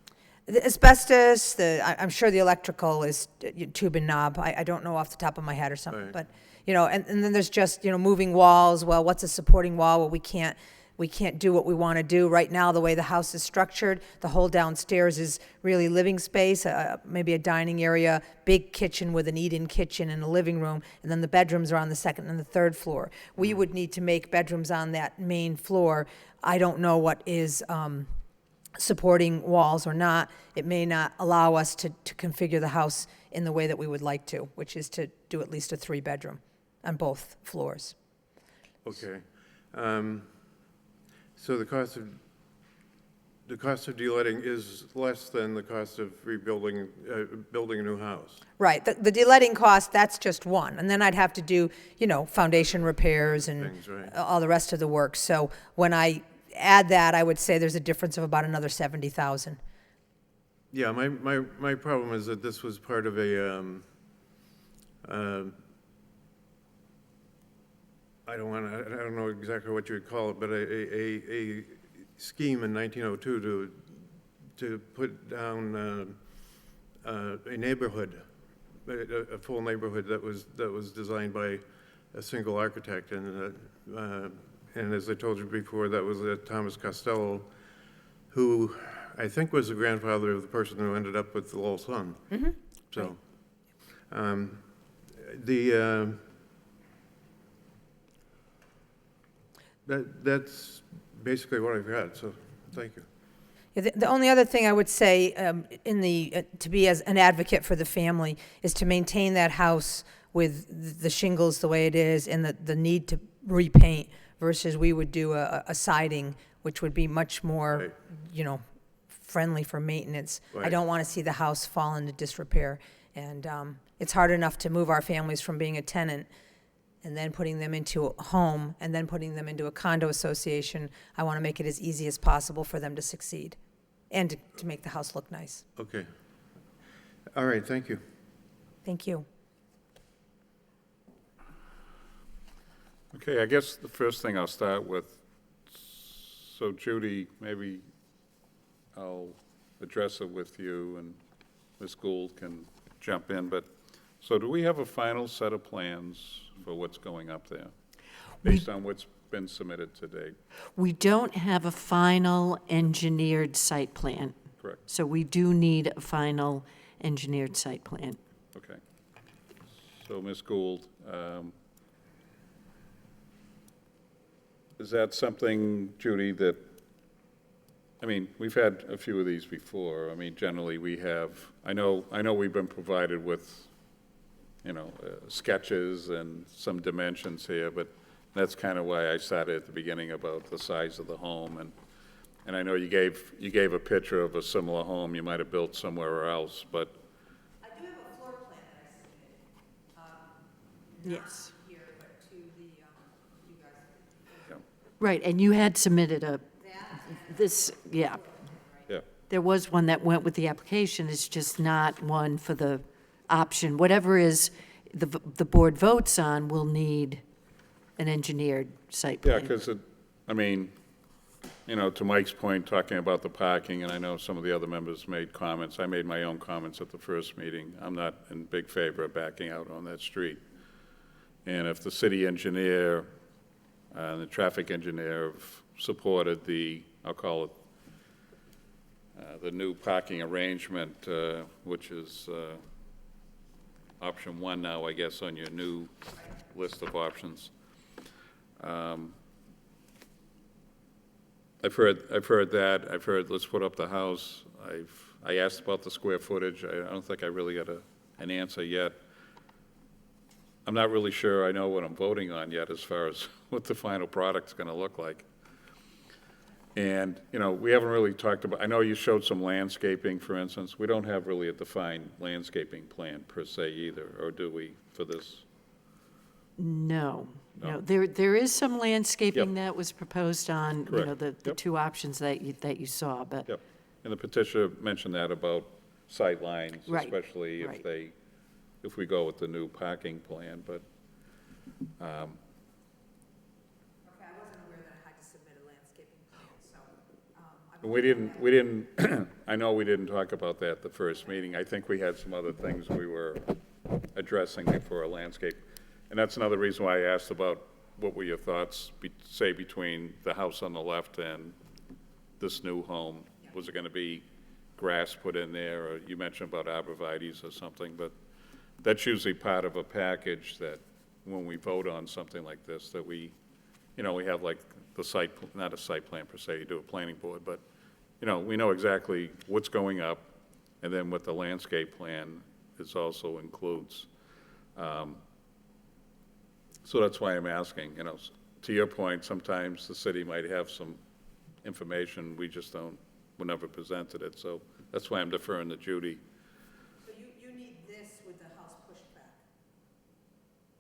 S2: The asbestos, I'm sure the electrical is tube and knob. I don't know off the top of my head or something,
S8: Right.
S2: but, and then there's just, moving walls. Well, what's a supporting wall? Well, we can't do what we want to do. Right now, the way the house is structured, the whole downstairs is really living space, maybe a dining area, big kitchen with an eat-in kitchen and a living room, and then the bedrooms are on the second and the third floor. We would need to make bedrooms on that main floor. I don't know what is supporting walls or not. It may not allow us to configure the house in the way that we would like to, which is to do at least a 3-bedroom on both floors.
S8: Okay. So the cost of de-letting is less than the cost of rebuilding, building a new house.
S2: Right, the de-letting cost, that's just one, and then I'd have to do, foundation repairs and
S8: Things, right.
S2: all the rest of the work. So when I add that, I would say there's a difference of about another 70,000.
S8: Yeah, my problem is that this was part of a, I don't know exactly what you would call it, but a scheme in 1902 to put down a neighborhood, a full neighborhood that was designed by a single architect, and as I told you before, that was Thomas Costello, who I think was the grandfather of the person who ended up with the Lowell Sun.
S2: Mm-hmm.
S8: So, that's basically what I've got, so thank you.
S2: Yeah, the only other thing I would say to be as an advocate for the family is to maintain that house with the shingles the way it is and the need to repaint versus we would do a siding, which would be much more,
S8: Right.
S2: friendly for maintenance. I
S8: Right.
S2: don't want to see the house fall into disrepair. And it's hard enough to move our families from being a tenant and then putting them into a home and then putting them into a condo association. I want to make it as easy as possible for them to succeed and to make the house look nice.
S8: Okay. All right, thank you.
S2: Thank you.
S1: Okay, I guess the first thing I'll start with, so Judy, maybe I'll address it with you and Ms. Gould can jump in, but, so do we have a final set of plans for what's going up there, based on what's been submitted to date?
S3: We don't have a final engineered site plan,
S1: Correct,
S3: so we do need a final engineered site plan.
S1: okay. So, Ms. Gould, is that something, Judy, that, I mean, we've had a few of these before. I mean, generally, we have, I know we've been provided with, sketches and some dimensions here, but that's kind of why I started at the beginning about the size of the home, and I know you gave a picture of a similar home you might have built somewhere else, but.
S2: I do have a floor plan that I submitted.
S3: Yes.
S2: here, but to the, you guys.
S3: Right, and you had submitted yeah.
S1: Yeah.
S3: There was one that went with the application, it's just not one for the option. Whatever is the board votes on will need an engineered site
S1: Yeah,
S3: plan.
S1: because I mean, you know, to Mike's point, talking about the parking, and I know some of the other members made comments. I made my own comments at the first meeting. I'm not in big favor of backing out on that street. And if the city engineer and the traffic engineer have supported the, I'll call it, the new parking arrangement, which is option one now, I guess, on your new list of options. I've heard that. I've heard, let's put up the house. I asked about the square footage. I don't think I really got an answer yet. I'm not really sure I know what I'm voting on yet as far as what the final product's going to look like. And, you know, we haven't really talked about, I know you showed some landscaping, for instance. We don't have really a defined landscaping plan per se either, or do we, for this?
S3: No,
S1: No.
S3: no, there is some landscaping
S1: Yep.
S3: that was proposed on, you know,
S1: Correct.
S3: the
S1: Yep.
S3: two options that you saw, but.
S1: Yep. And the petitioner mentioned that about sight lines,
S3: Right,
S1: especially
S3: right.
S1: if we go with the new parking plan, but,
S2: Okay, I wasn't aware that I had to submit a landscaping plan, so, I
S1: we didn't, I know we didn't talk about that the first meeting. I think we had some other things we were addressing before a landscape. And that's another reason why I asked about what were your thoughts, say, between the house on the left and this new home? Was it going to be grass put in there, or you mentioned about arborvitae's or something, but that's usually part of a package that when we vote on something like this, that we, you know, we have like the site, not a site plan per se, you do a planning board, but, you know, we know exactly what's going up, and then what the landscape plan is also includes. So that's why I'm asking, you know, to your point, sometimes the city might have some information, we just don't, we never presented it, so that's why I'm deferring to Judy.
S2: So you need this with the house pushed back?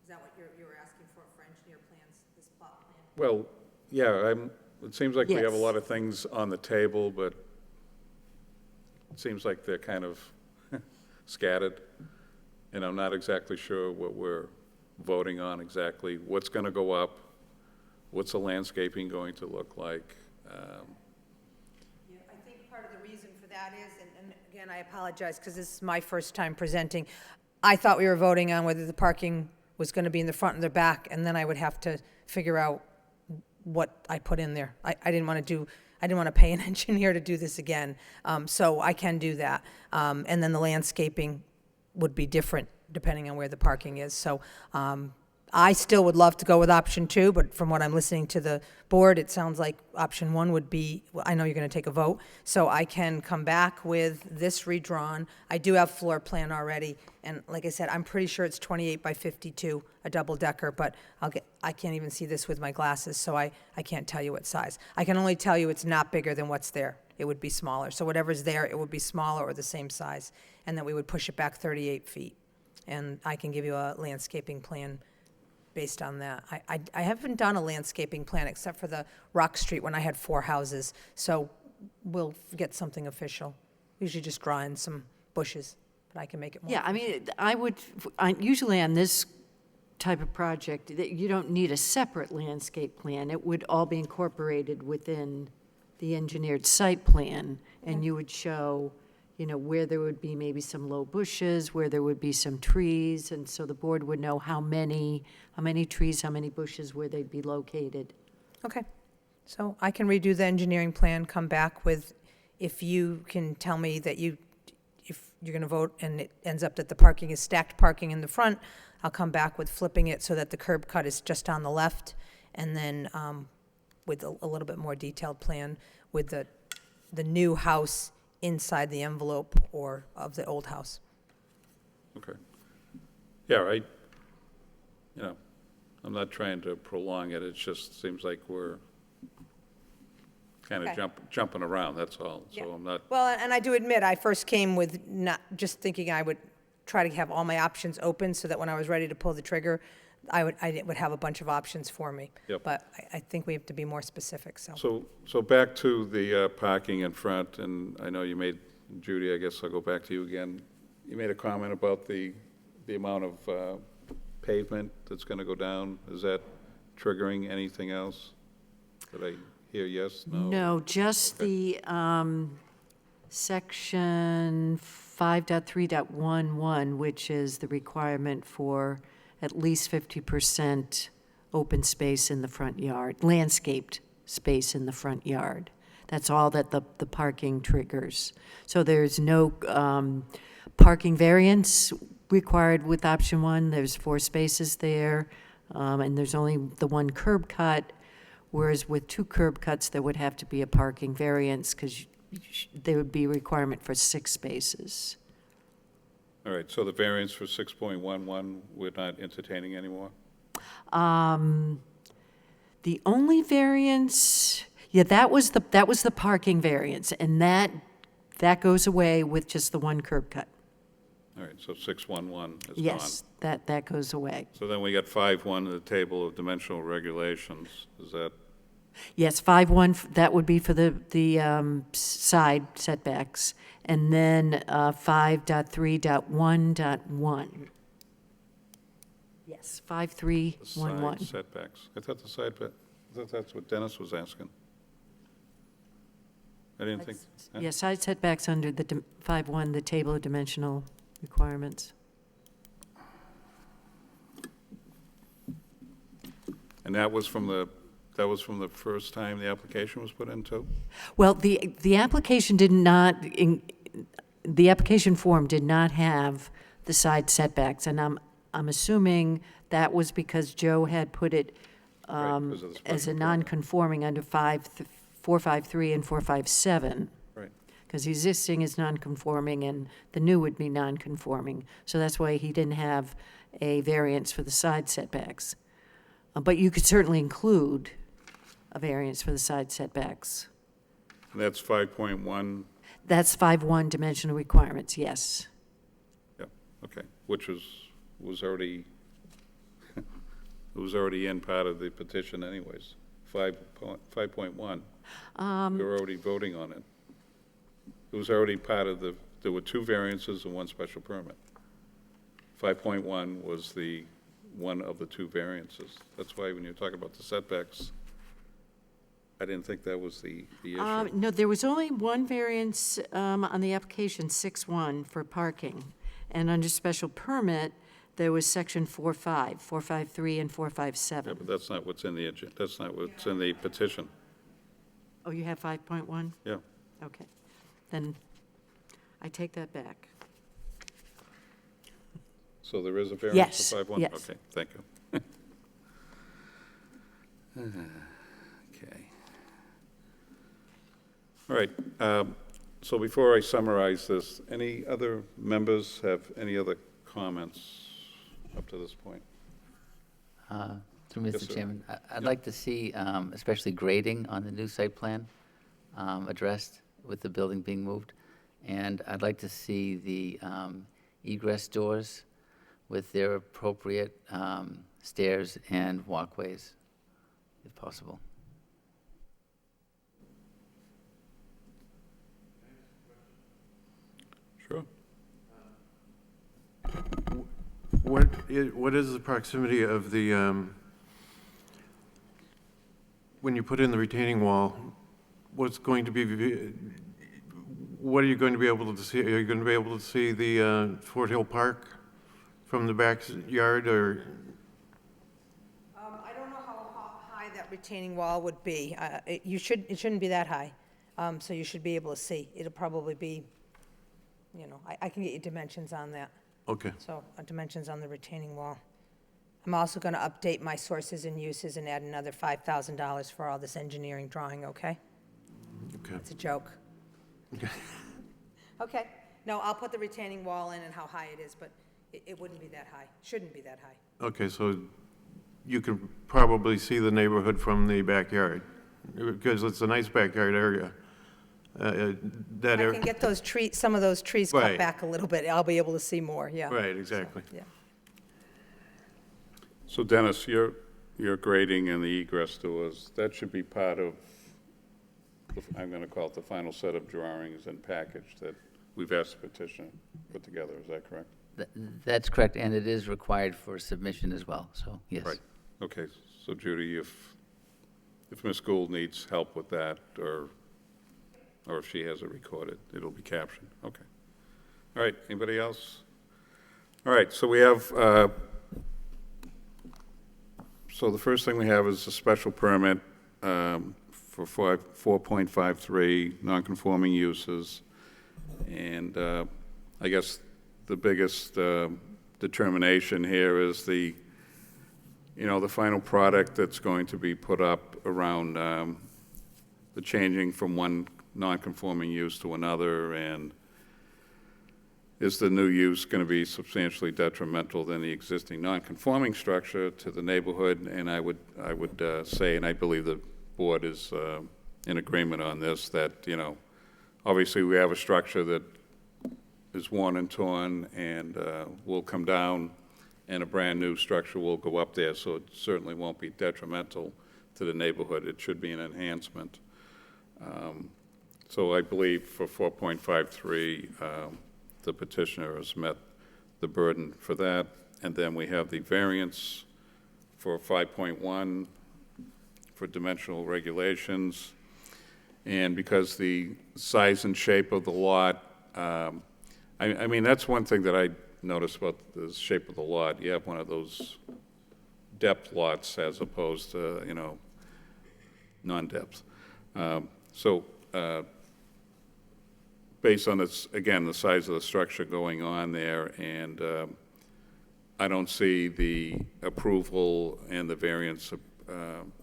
S2: Is that what you're asking for engineer plans, this plot plan?
S1: Well, yeah, it seems like we have a
S3: Yes.
S1: lot of things on the table, but it seems like they're kind of scattered, and I'm not exactly sure what we're voting on exactly, what's going to go up, what's the landscaping going to look like.
S2: Yeah, I think part of the reason for that is, and again, I apologize, because this is my first time presenting, I thought we were voting on whether the parking was going to be in the front or the back, and then I would have to figure out what I put in there. I didn't want to pay an engineer to do this again, so I can do that. And then the landscaping would be different depending on where the parking is. So I still would love to go with option two, but from what I'm listening to the board, it sounds like option one would be, well, I know you're going to take a vote, so I can come back with this redrawn. I do have floor plan already, and like I said, I'm pretty sure it's 28 by 52, a double-decker, but I can't even see this with my glasses, so I can't tell you what size. I can only tell you it's not bigger than what's there. It would be smaller. So whatever's there, it would be smaller or the same size, and then we would push it back 38 feet. And I can give you a landscaping plan based on that. I haven't done a landscaping plan except for the Rock Street when I had 4 houses, so we'll get something official. Usually just draw in some bushes, but I can make it more.
S3: Yeah, I mean, usually on this type of project, that you don't need a separate landscape plan. It would all be incorporated within the engineered site plan, and you would show, you know, where there would be maybe some low bushes, where there would be some trees, and so the board would know how many trees, how many bushes, where they'd be located.
S2: Okay, so I can redo the engineering plan, come back with, if you can tell me that if you're going to vote and it ends up that the parking is stacked parking in the front, I'll come back with flipping it so that the curb cut is just on the left, and then with a little bit more detailed plan with the new house inside the envelope or of the old house.
S1: Okay. Yeah, I'm not trying to prolong it, it just seems like we're kind of
S2: Okay.
S1: jumping around, that's all.
S2: Yeah.
S1: So I'm not,
S2: Well, and I do admit, I first came with not just thinking I would try to have all my options open so that when I was ready to pull the trigger, I would have a bunch of options for me.
S1: Yep.
S2: But I think we have to be more specific, so.
S1: So back to the parking in front, and I know you made, Judy, I guess I'll go back to you again. You made a comment about the amount of pavement that's going to go down. Is that triggering anything else? Did I hear yes, no?
S3: No, just the section 5.3.11, which is the requirement for at least 50% open space in the front yard, landscaped space in the front yard. That's all that the parking triggers. So there's no parking variance required with option 1. There's 4 spaces there, and there's only the 1 curb cut, whereas with 2 curb cuts, there would have to be a parking variance because there would be a requirement for 6 spaces.
S1: All right, so the variance for 6.11, we're not entertaining anymore?
S3: The only variance, yeah, that was the parking variance, and that goes away with just the 1 curb cut.
S1: All right, so 6.11 is gone.
S3: Yes, that goes away.
S1: So then we got 5.1 in the table of dimensional regulations. Is that,
S3: Yes, 5.1, that would be for the side setbacks, and then 5.3.1.1. Yes,
S1: the side
S3: 5311.
S1: setbacks? I thought that's what Dennis was asking. I didn't think. huh?
S3: Yeah, side setbacks under the 5.1, the table of dimensional requirements.
S1: And that was from the first time the application was put in too?
S3: Well, the application did not, the application form did not have the side setbacks, and I'm assuming that was because Joe had put it
S1: Right, because of the
S3: as
S1: special
S3: a
S1: permit.
S3: non-conforming under 453 and 457.
S1: Right.
S3: Because the existing is non-conforming and the new would be non-conforming. So that's why he didn't have a variance for the side setbacks. But you could certainly include a variance for the side setbacks.
S1: And that's 5.1,
S3: That's 5.1 dimensional requirements, yes.
S1: yeah, okay, which was already, it was already in part of the petition anyways. 5.1, we were already voting on it. It was already part of there were 2 variances and 1 special permit. 5.1 was the one of the 2 variances. That's why when you talk about the setbacks, I didn't think that was the issue.
S3: No, there was only 1 variance on the application, 6.1, for parking. And under special permit, there was section 4.5, 4.53, and 4.57.
S1: Yeah, but that's not what's in that's not what's in the petition.
S3: Oh, you have 5.1?
S1: Yeah.
S3: Okay. Then I take that back.
S1: So there is a variance
S3: Yes,
S1: for 5.1?
S3: yes.
S1: Okay, thank you. Okay. All right, so before I summarize this, any other members have any other comments up to this point?
S7: Through
S1: Yes,
S7: Mr.
S1: sir.
S7: Chairman, I'd
S1: Yeah.
S7: like to see, especially grading on the new site plan addressed with the building being moved. And I'd like to see the egress doors with their appropriate stairs and walkways, if possible.
S1: Sure.
S8: What is the proximity of the, when you put in the retaining wall, what's going to be, what are you going to be able to see? Are you going to be able to see the Fort Hill Park from the backyard, or?
S2: I don't know how high that retaining wall would be. It shouldn't be that high, so you should be able to see. It'll probably be, I can get you dimensions on that.
S8: Okay,
S2: So, dimensions on the retaining wall. I'm also going to update my sources and uses and add another $5,000 for all this engineering drawing, okay?
S8: okay.
S2: It's a joke. Okay. No, I'll put the retaining wall in and how high it is, but it wouldn't be that high. Shouldn't be that high.
S8: Okay, so you can probably see the neighborhood from the backyard, because it's a nice backyard area. That
S2: I
S8: area.
S2: can get those trees, some of those trees cut
S8: Right.
S2: back a little bit. I'll be able to see more, yeah.
S8: Right, exactly.
S2: Yeah.
S1: So Dennis, your grading and the egress doors, that should be part of, I'm going to call it the final set of drawings and package that we've asked the petitioner put together. Is that correct?
S7: That's correct, and it is required for submission as well, so, yes.
S1: Right. Okay, so Judy, if Ms. Gould needs help with that, or if she has it recorded, it'll be captioned. Okay. All right, anybody else? All right, so we have, so the first thing we have is a special permit for 4.53 nonconforming uses. And I guess the biggest determination here is the final product that's going to be put up around the changing from one nonconforming use to another, and is the new use going to be substantially detrimental than the existing nonconforming structure to the neighborhood? And I would say, and I believe the board is in agreement on this, that, obviously we have a structure that is worn and torn and will come down, and a brand-new structure will go up there, so it certainly won't be detrimental to the neighborhood. It should be an enhancement. So I believe for 4.53, the petitioner has met the burden for that. And then we have the variance for 5.1 for dimensional regulations. And because the size and shape of the lot, I mean, that's one thing that I noticed about the shape of the lot. You have one of those depth lots as opposed to, non-depth. Based on this, again, the size of the structure going on there, and I don't see the approval and the variance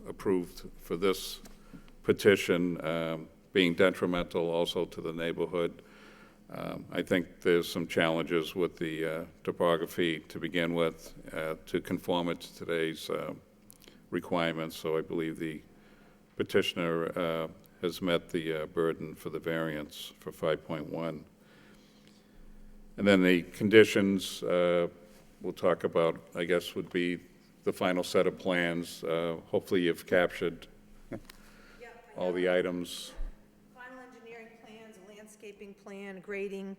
S1: approved for this petition being detrimental also to the neighborhood. I think there's some challenges with the topography to begin with to conform it to today's requirements, so I believe the petitioner has met the burden for the variance for 5.1. And then the conditions we'll talk about, I guess, would be the final set of plans. Hopefully you've captured all the items.
S2: Final engineering plans, a landscaping plan, grading,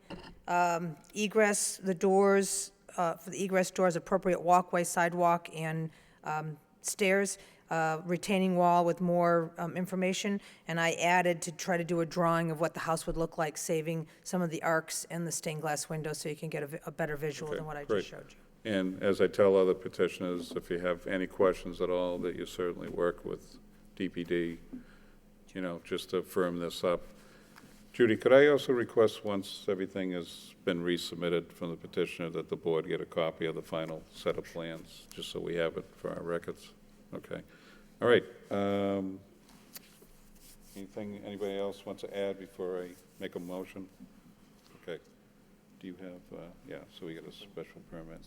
S2: egress, the doors, for the egress doors, appropriate walkway, sidewalk, and stairs, retaining wall with more information, and I added to try to do a drawing of what the house would look like, saving some of the arcs and the stained glass windows so you can get a better visual
S1: Okay,
S2: than what I
S1: great.
S2: just showed you.
S1: And as I tell other petitioners, if you have any questions at all, that you certainly work with DPD, just to firm this up. Judy, could I also request, once everything has been resubmitted from the petitioner, that the board get a copy of the final set of plans, just so we have it for our records? Okay. All right. Anything anybody else wants to add before I make a motion? Okay. Do you have, yeah, so we get a special permit.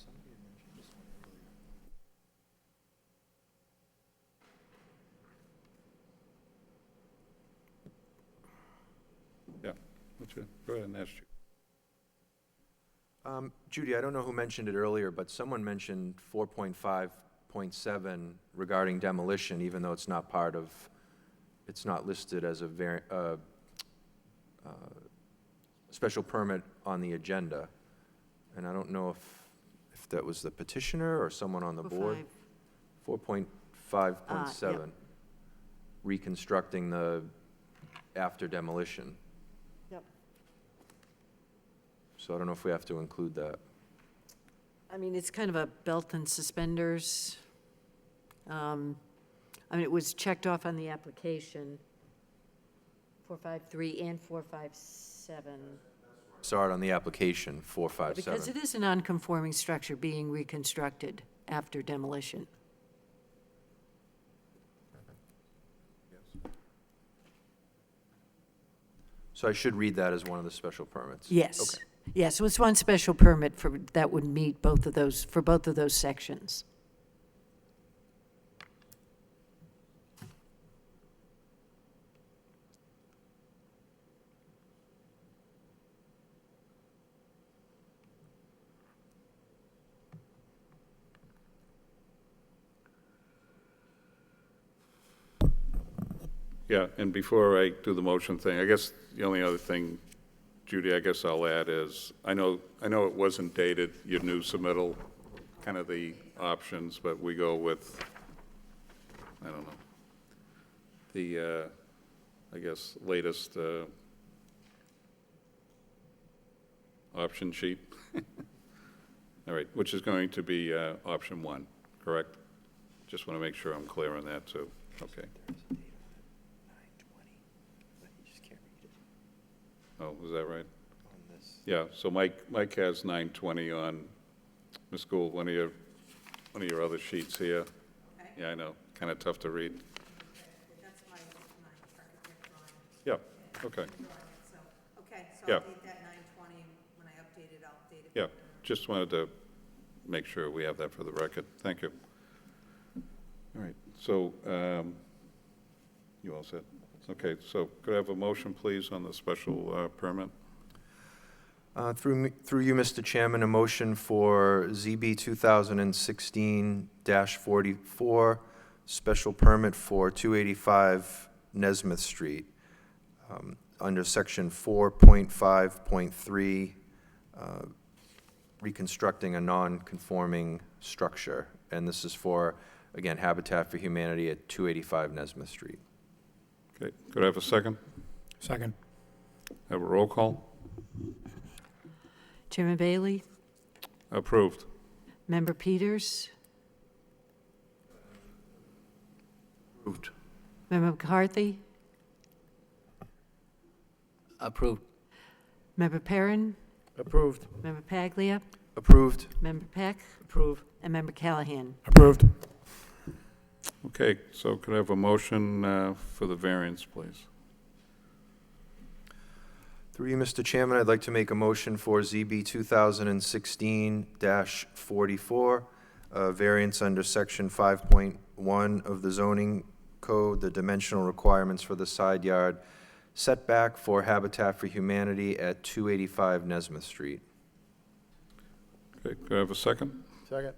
S1: Yeah. Go ahead and ask you.
S6: Judy, I don't know who mentioned it earlier, but someone mentioned 4.5.7 regarding demolition, even though it's not it's not listed as a special permit on the agenda. And I don't know if that was the petitioner or someone on the board. 4.5.7,
S3: Yep.
S6: reconstructing the after demolition.
S3: Yep.
S6: So I don't know if we have to include that.
S3: I mean, it's kind of a belt and suspenders. It was checked off on the application, 453 and 457.
S6: Saw it on the application, 457.
S3: Because it is a non-conforming structure being reconstructed after demolition.
S6: So I should read that as one of the special permits?
S3: Yes.
S6: Okay.
S3: Yes, it was one special permit that would meet both of those, for both of those sections.
S1: Yeah, and before I do the motion thing, I guess the only other thing, Judy, I guess I'll add is, I know it wasn't dated, your new submittal, kind of the options, but we go with, I don't know, the, I guess, latest option sheet. All right, which is going to be option 1, correct? Just want to make sure I'm clear on that, too. Okay. Oh, was that right? Yeah, so Mike has 9:20 on, Ms. Gould, one of your other sheets here.
S2: Okay.
S1: Yeah, I know, kind of tough to read.
S2: That's my architect drawing.
S1: Yeah, okay,
S2: So, okay, so
S1: Yeah.
S2: I'll date that 9/20, when I update it, I'll update it.
S1: yeah, just wanted to make sure we have that for the record. Thank you. All right, so, you all set? Okay, so could I have a motion, please, on the special permit?
S6: Through you, Mr. Chairman, a motion for ZB 2016-44, special permit for 285 Nesmith Street, under section 4.5.3, reconstructing a non-conforming structure. And this is for, again, Habitat for Humanity at 285 Nesmith Street.
S1: Okay, could I have a second?
S4: Second.
S1: Have a roll call?
S3: Chairman Bailey,
S1: Approved.
S3: Member Peters,
S8: Approved.
S3: Member McCarthy,
S7: Approved.
S3: Member Perrin,
S4: Approved.
S3: Member Paglia,
S6: Approved.
S3: Member Peck,
S4: Approved.
S3: and Member Callahan.
S4: Approved.
S1: Okay, so could I have a motion for the variance, please?
S6: Through you, Mr. Chairman, I'd like to make a motion for ZB 2016-44, variance under section 5.1 of the zoning code, the dimensional requirements for the side yard setback for Habitat for Humanity at 285 Nesmith Street.
S1: Okay, could I have a second?
S4: Second.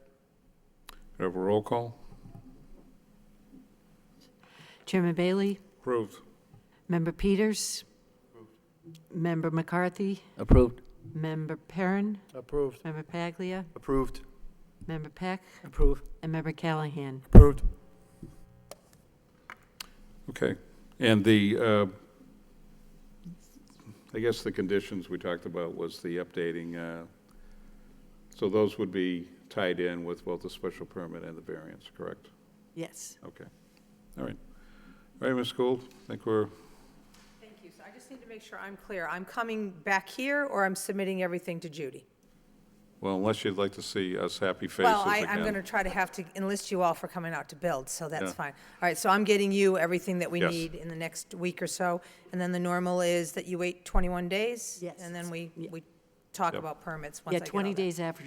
S1: Could I have a roll call?
S3: Chairman Bailey,
S1: Approved.
S3: Member Peters, Member McCarthy,
S7: Approved.
S3: Member Perrin,
S4: Approved.
S3: Member Paglia,
S6: Approved.
S3: Member Peck,
S4: Approved.
S3: and Member Callahan.
S4: Approved.
S1: Okay, and the, I guess the conditions we talked about was the updating, so those would be tied in with both the special permit and the variance, correct?
S3: Yes.
S1: Okay, all right. All right, Ms. Gould, I think we're,
S2: Thank you. So I just need to make sure I'm clear. I'm coming back here, or I'm submitting everything to Judy?
S1: well, unless you'd like to see us happy faces
S2: Well,
S1: again.
S2: I'm going to try to have to enlist you all for coming out to build, so that's
S1: Yeah.
S2: fine. All right, so I'm getting you everything that we
S1: Yes.
S2: need in the next week or so, and then the normal is that you wait 21 days?
S3: Yes.
S2: And then we
S3: Yeah.
S2: talk
S1: Yep.
S2: about permits once I
S3: Yeah,
S2: get all
S3: 20
S2: that.
S3: days after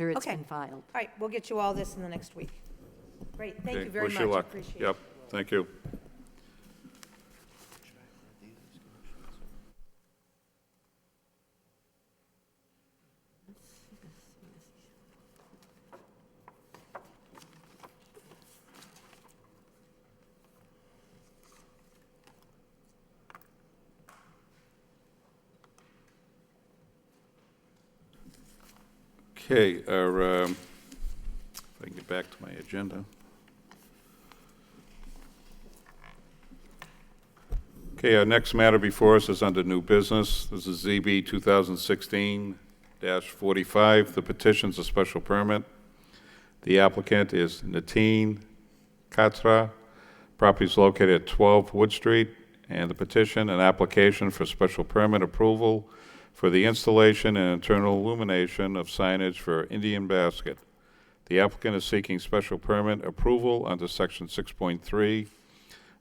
S3: it's
S2: Okay.
S3: been filed.
S2: All right, we'll get you all this in the next week. Great, thank
S1: Okay,
S2: you very
S1: wish
S2: much.
S1: you
S2: I
S1: luck.
S2: appreciate it.
S1: Yep, thank you. Okay, our, if I can get back to my agenda. Okay, our next matter before us is under new business. This is ZB 2016-45. The petition's a special permit. The applicant is Nitin Katra. Property is located at 12 Wood Street, and the petition, an application for special permit approval for the installation and internal illumination of signage for Indian Basket. The applicant is seeking special permit approval under Section 6.3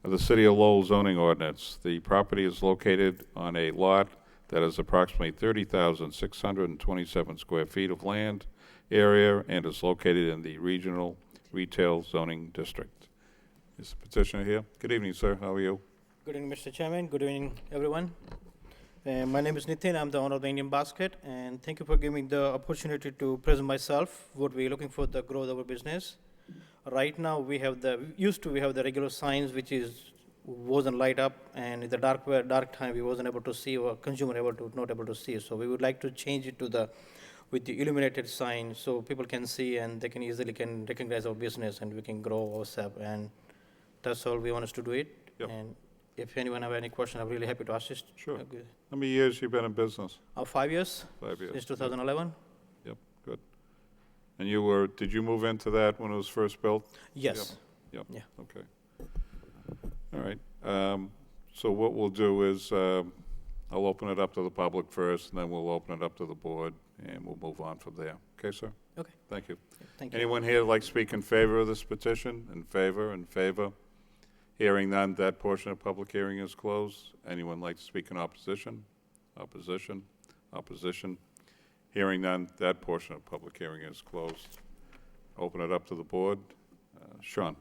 S1: of the City of Lowell zoning ordinance. The property is located on a lot that is approximately 30,627 square feet of land area and is located in the regional retail zoning district. Is the petitioner here? Good evening, sir. How are you?
S9: Good evening, Mr. Chairman. Good evening, everyone. My name is Nitin. I'm the owner of the Indian Basket, and thank you for giving me the opportunity to present myself, what we're looking for the growth of our business. Right now, we have the regular signs, which is wasn't light up, and in the dark time, we wasn't able to see, or consumer not able to see. So we would like to change it to with the illuminated sign, so people can see and they can easily can recognize our business, and we can grow ourselves. And that's all we want us to do it.
S1: Yep.
S9: And if anyone have any question, I'm really happy to assist.
S1: Sure.
S9: Okay.
S1: How many years you been in business?
S9: 5 years,
S1: 5 years.
S9: since 2011.
S1: Yep, good. And did you move into that when it was first built?
S9: Yes.
S1: Yep,
S9: Yeah.
S1: okay. All right. So what we'll do is, I'll open it up to the public first, and then we'll open it up to the board, and we'll move on from there. Okay, sir?
S9: Okay.
S1: Thank you.
S9: Thank you.
S1: Anyone here like to speak in favor of this petition? In favor, in favor? Hearing none, that portion of public hearing is closed. Anyone like to speak in opposition? Opposition? Opposition? Hearing none, that portion of public hearing is closed. Open it up to the board. Sean?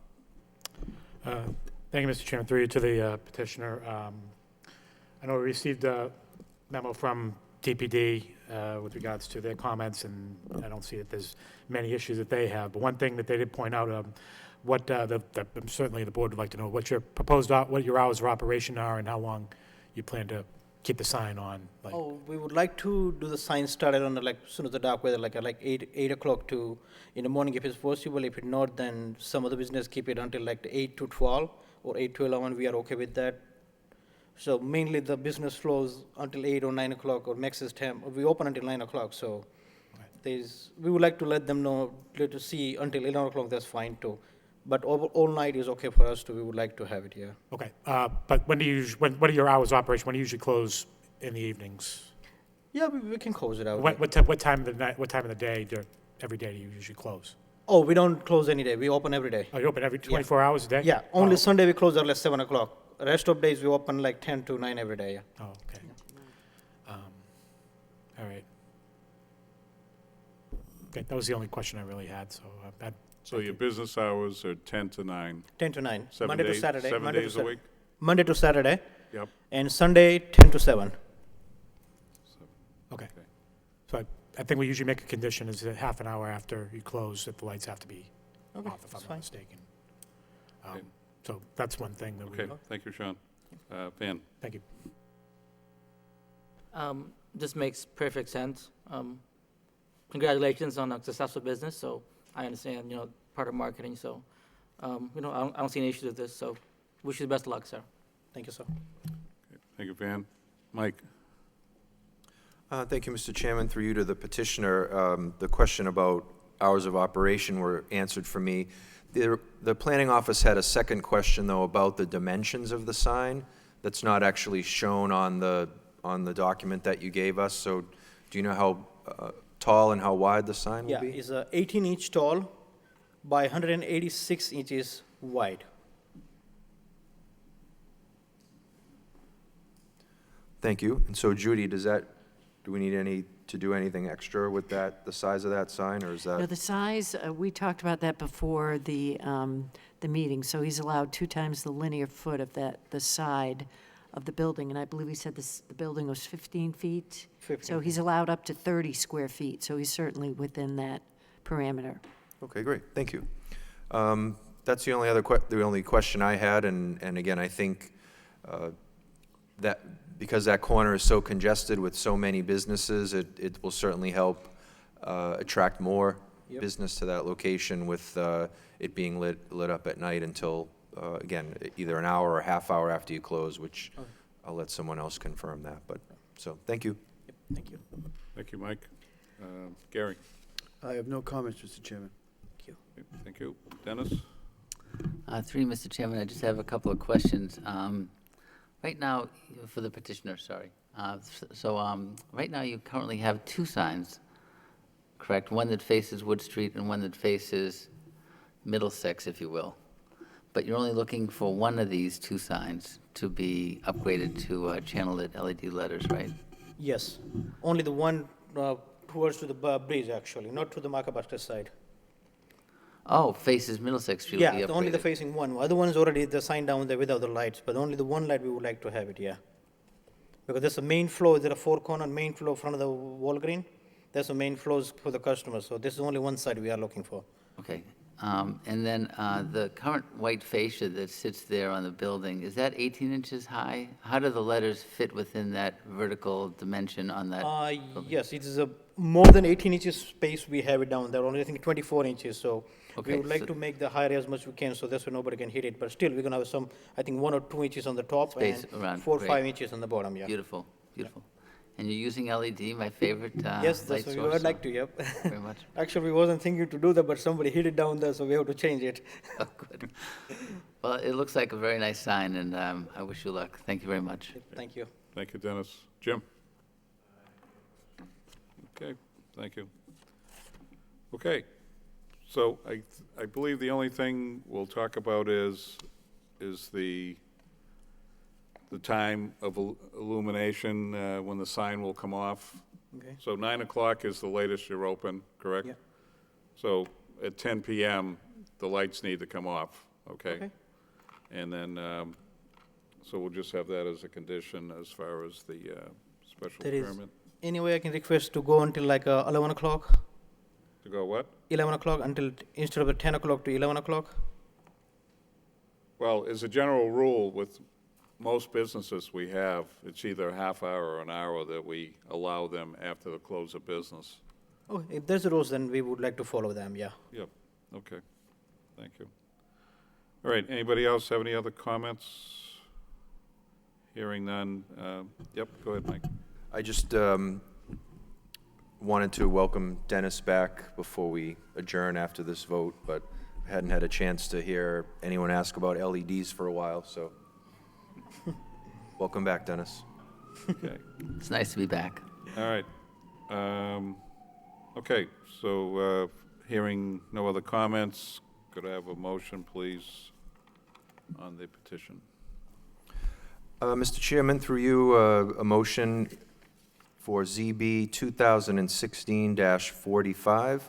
S4: Thank you, Mr. Chairman. Through you to the petitioner. I know we received a memo from DPD with regards to their comments, and I don't see that there's many issues that they have. But one thing that they did point out, certainly the board would like to know what your hours of operation are and how long you plan to keep the sign on. Like,
S9: Oh, we would like to do the sign started on as soon as the dark weather, like 8 o'clock to in the morning if it's possible. If it's not, then some of the business keep it until 8 to 12 or 8 to 11. We are okay with that. So mainly the business flows until 8 or 9 o'clock or max is 10. We open until 9 o'clock. So we would like to let them know to see until 11 o'clock. That's fine too. But all night is okay for us too. We would like to have it here.
S4: okay, but what are your hours of operation? When do you usually close in the evenings?
S9: Yeah, we can close it out.
S4: What time of the night? What time of the day? Every day do you usually close?
S9: Oh, we don't close any day. We open every day.
S4: Oh, you open every 24 hours a day?
S9: Yeah, only
S4: Oh.
S9: Sunday we close early 7 o'clock. Rest of days we open 10 to 9 every day. Yeah.
S4: Oh, okay. All right. Okay, that was the only question I really had, so
S1: So your business hours are 10 to 9?
S9: 10 to 9.
S1: 7
S9: Monday
S1: days,
S9: to Saturday.
S1: 7
S9: Monday
S1: days
S9: to
S1: a week?
S9: Monday to Saturday.
S1: Yep.
S9: And Sunday 10 to 7.
S4: okay. So I think we usually make a condition is that half an hour after you close, that the lights have to be
S9: Okay,
S4: off, if
S9: that's
S4: I'm
S9: fine.
S4: not mistaken.
S1: Okay.
S4: So that's one thing that we,
S1: Okay, thank you, Sean. Van?
S4: thank you.
S5: This makes perfect sense. Congratulations on a successful business, so I understand, part of marketing, so, I don't see any issues with this, so wish you the best of luck, sir.
S9: Thank you, sir.
S1: Thank you, Van. Mike?
S6: Thank you, Mr. Chairman. Through you to the petitioner, the question about hours of operation were answered for me. The planning office had a second question, though, about the dimensions of the sign. That's not actually shown on the document that you gave us. So do you know how tall and how wide the sign will
S9: Yeah,
S6: be?
S9: it's 18 inch tall by 186 inches wide.
S6: Thank you. And so Judy, do we need to do anything extra with the size of that sign, or is
S3: No,
S6: that?
S3: the size, we talked about that before the meeting, so he's allowed 2 times the linear foot of the side of the building, and I believe he said the building was 15 feet.
S9: 15
S3: So he's allowed up to 30 square feet, so he's certainly within that parameter.
S6: Okay, great. Thank you. That's the only question I had, and again, I think that because that corner is so congested with so many businesses, it will certainly help attract more
S9: Yep.
S6: business to that location with it being lit up at night until, again, either an hour or a half hour after you close, which
S9: Okay.
S6: I'll let someone else confirm that, but, so, thank you.
S9: Yep, thank you.
S1: Thank you, Mike. Gary?
S10: I have no comments, Mr. Chairman.
S1: Thank you. Dennis?
S7: Through you, Mr. Chairman, I just have a couple of questions. Right now, for the petitioner, sorry. Right now, you currently have 2 signs, correct? One that faces Wood Street and one that faces Middlesex, if you will. But you're only looking for one of these 2 signs to be upgraded to channel-lit LED letters, right?
S9: Yes, only the one towards to the bridge, actually, not to the Markabuster side.
S7: Oh, faces Middlesex Street will be
S9: Yeah,
S7: upgraded.
S9: only the facing one. Other one is already the sign down there without the lights, but only the one light we would like to have it, yeah. Because there's a main floor, there are 4 corner main floor in front of the Walgreen. There's the main floors for the customers, so this is only one side we are looking for.
S7: Okay. And then the current white fascia that sits there on the building, is that 18 inches high? How do the letters fit within that vertical dimension on that? building?
S9: Yes, it is a more than 18 inches space we have it down there, only I think 24 inches, so we
S7: Okay,
S9: would like
S7: so-
S9: to make the higher as much we can, so that's why nobody can hit it, but still, we're gonna have some, I think 1 or 2 inches on the top
S7: Space
S9: and
S7: around,
S9: 4 or
S7: great.
S9: 5 inches on the bottom, yeah.
S7: Beautiful, beautiful. And you're using LED, my favorite
S9: Yes,
S7: light
S9: that's what we
S7: source,
S9: would
S7: so
S9: like to, yep.
S7: very much.
S9: Actually, we wasn't thinking to do that, but somebody hit it down there, so we have to change it.
S7: Oh, good. Well, it looks like a very nice sign, and I wish you luck. Thank you very much.
S9: Thank you.
S1: Thank you, Dennis. Jim? Okay, thank you. Okay, so I believe the only thing we'll talk about is the time of illumination, when the sign will come off.
S9: Okay.
S1: So 9 o'clock is the latest you're open, correct?
S9: Yeah.
S1: So at 10 PM, the lights need to come off, okay?
S9: Okay.
S1: And then, so we'll just have that as a condition as far as the special
S9: There is
S1: permit.
S9: any way I can request to go until like 11 o'clock?
S1: To go what?
S9: 11 o'clock until, instead of the 10 o'clock to 11 o'clock?
S1: Well, as a general rule, with most businesses we have, it's either a half hour or an hour that we allow them after the close of business.
S9: Oh, if there's a rules, then we would like to follow them, yeah.
S1: Yep, okay, thank you. All right, anybody else have any other comments? Hearing none, yep, go ahead, Mike.
S6: I just wanted to welcome Dennis back before we adjourn after this vote, but I hadn't had a chance to hear anyone ask about LEDs for a while, so welcome back, Dennis.
S1: Okay,
S7: It's nice to be back.
S1: all right. Okay, so hearing no other comments, could I have a motion, please, on the petition?
S6: Mr. Chairman, through you, a motion for ZB 2016-45,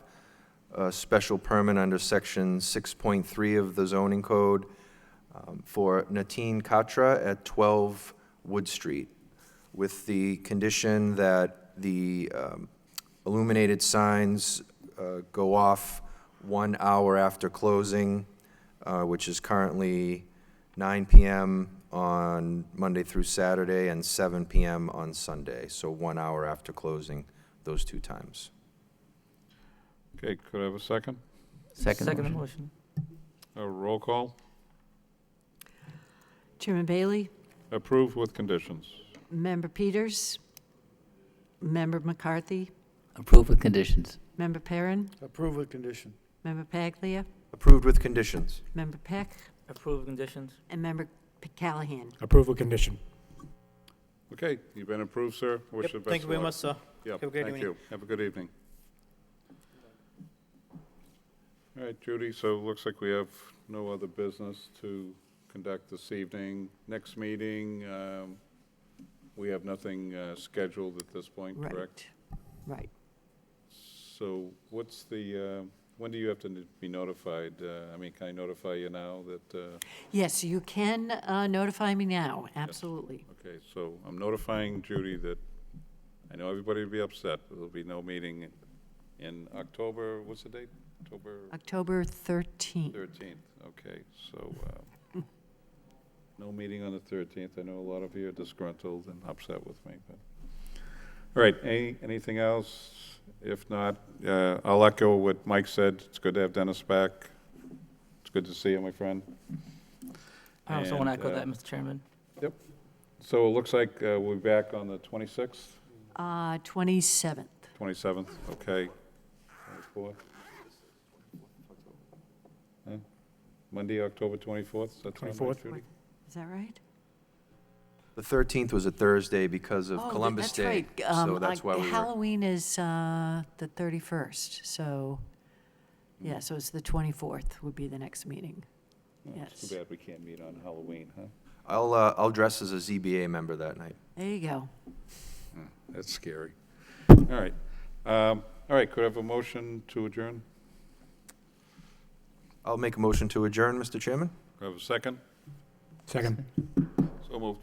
S6: a special permit under Section 6.3 of the zoning code for Nateen Katra at 12 Wood Street, with the condition that the illuminated signs go off 1 hour after closing, which is currently 9 p.m. on Monday through Saturday and 7 p.m. on Sunday, so 1 hour after closing those two times.
S1: Okay, could I have a second?
S7: Second
S5: motion.
S1: A roll call?
S3: Chairman Bailey,
S1: Approved with conditions.
S3: Member Peters, Member McCarthy,
S7: Approved with conditions.
S3: Member Perrin,
S10: Approve with condition.
S3: Member Paglia,
S6: Approved with conditions.
S3: Member Peck,
S5: Approve conditions.
S3: and Member Callahan.
S4: Approve with condition.
S1: Okay, you've been approved, sir. Wish
S9: Yep,
S1: you the best
S9: thank you
S1: of
S9: very
S1: luck.
S9: much, sir.
S1: Yep,
S9: Have a great
S1: thank
S9: evening.
S1: you. Have a good evening. All right, Judy, so it looks like we have no other business to conduct this evening. Next meeting, we have nothing scheduled at this point, correct?
S3: Right.
S1: So what's the, when do you have to be notified? I mean, can I notify you now that,
S3: Yes, you can notify me now, absolutely.
S1: okay, so I'm notifying Judy that, I know everybody will be upset, but there'll be no meeting in October, what's the date?
S3: October 13th.
S1: 13th, okay, so, no meeting on the 13th. I know a lot of you are disgruntled and upset with me, but, all right, anything else? If not, I'll echo what Mike said. It's good to have Dennis back. It's good to see you, my friend.
S5: I also want to
S1: And,
S5: echo that, Mr. Chairman.
S1: Yep. So it looks like we'll be back on the 26th,
S3: 27th.
S1: 27th, okay. 24th? Huh? Monday, October 24th, does that sound right,
S4: 24th.
S1: Judy?
S3: Is that right?
S6: The 13th was a Thursday because of
S3: Oh,
S6: Columbus
S3: that's
S6: Day,
S3: right.
S6: so that's why we were...
S3: Halloween is the 31st, so, yeah, so it's the 24th would be the next meeting.
S1: Oh, It's
S3: Yes.
S1: too bad we can't meet on Halloween, huh?
S6: I'll dress as a ZBA member that night.
S3: There you go.
S1: That's scary. All right. All right, could I have a motion to adjourn?
S6: I'll make a motion to adjourn, Mr. Chairman.
S1: Could I have a second?
S4: Second.
S1: So moved.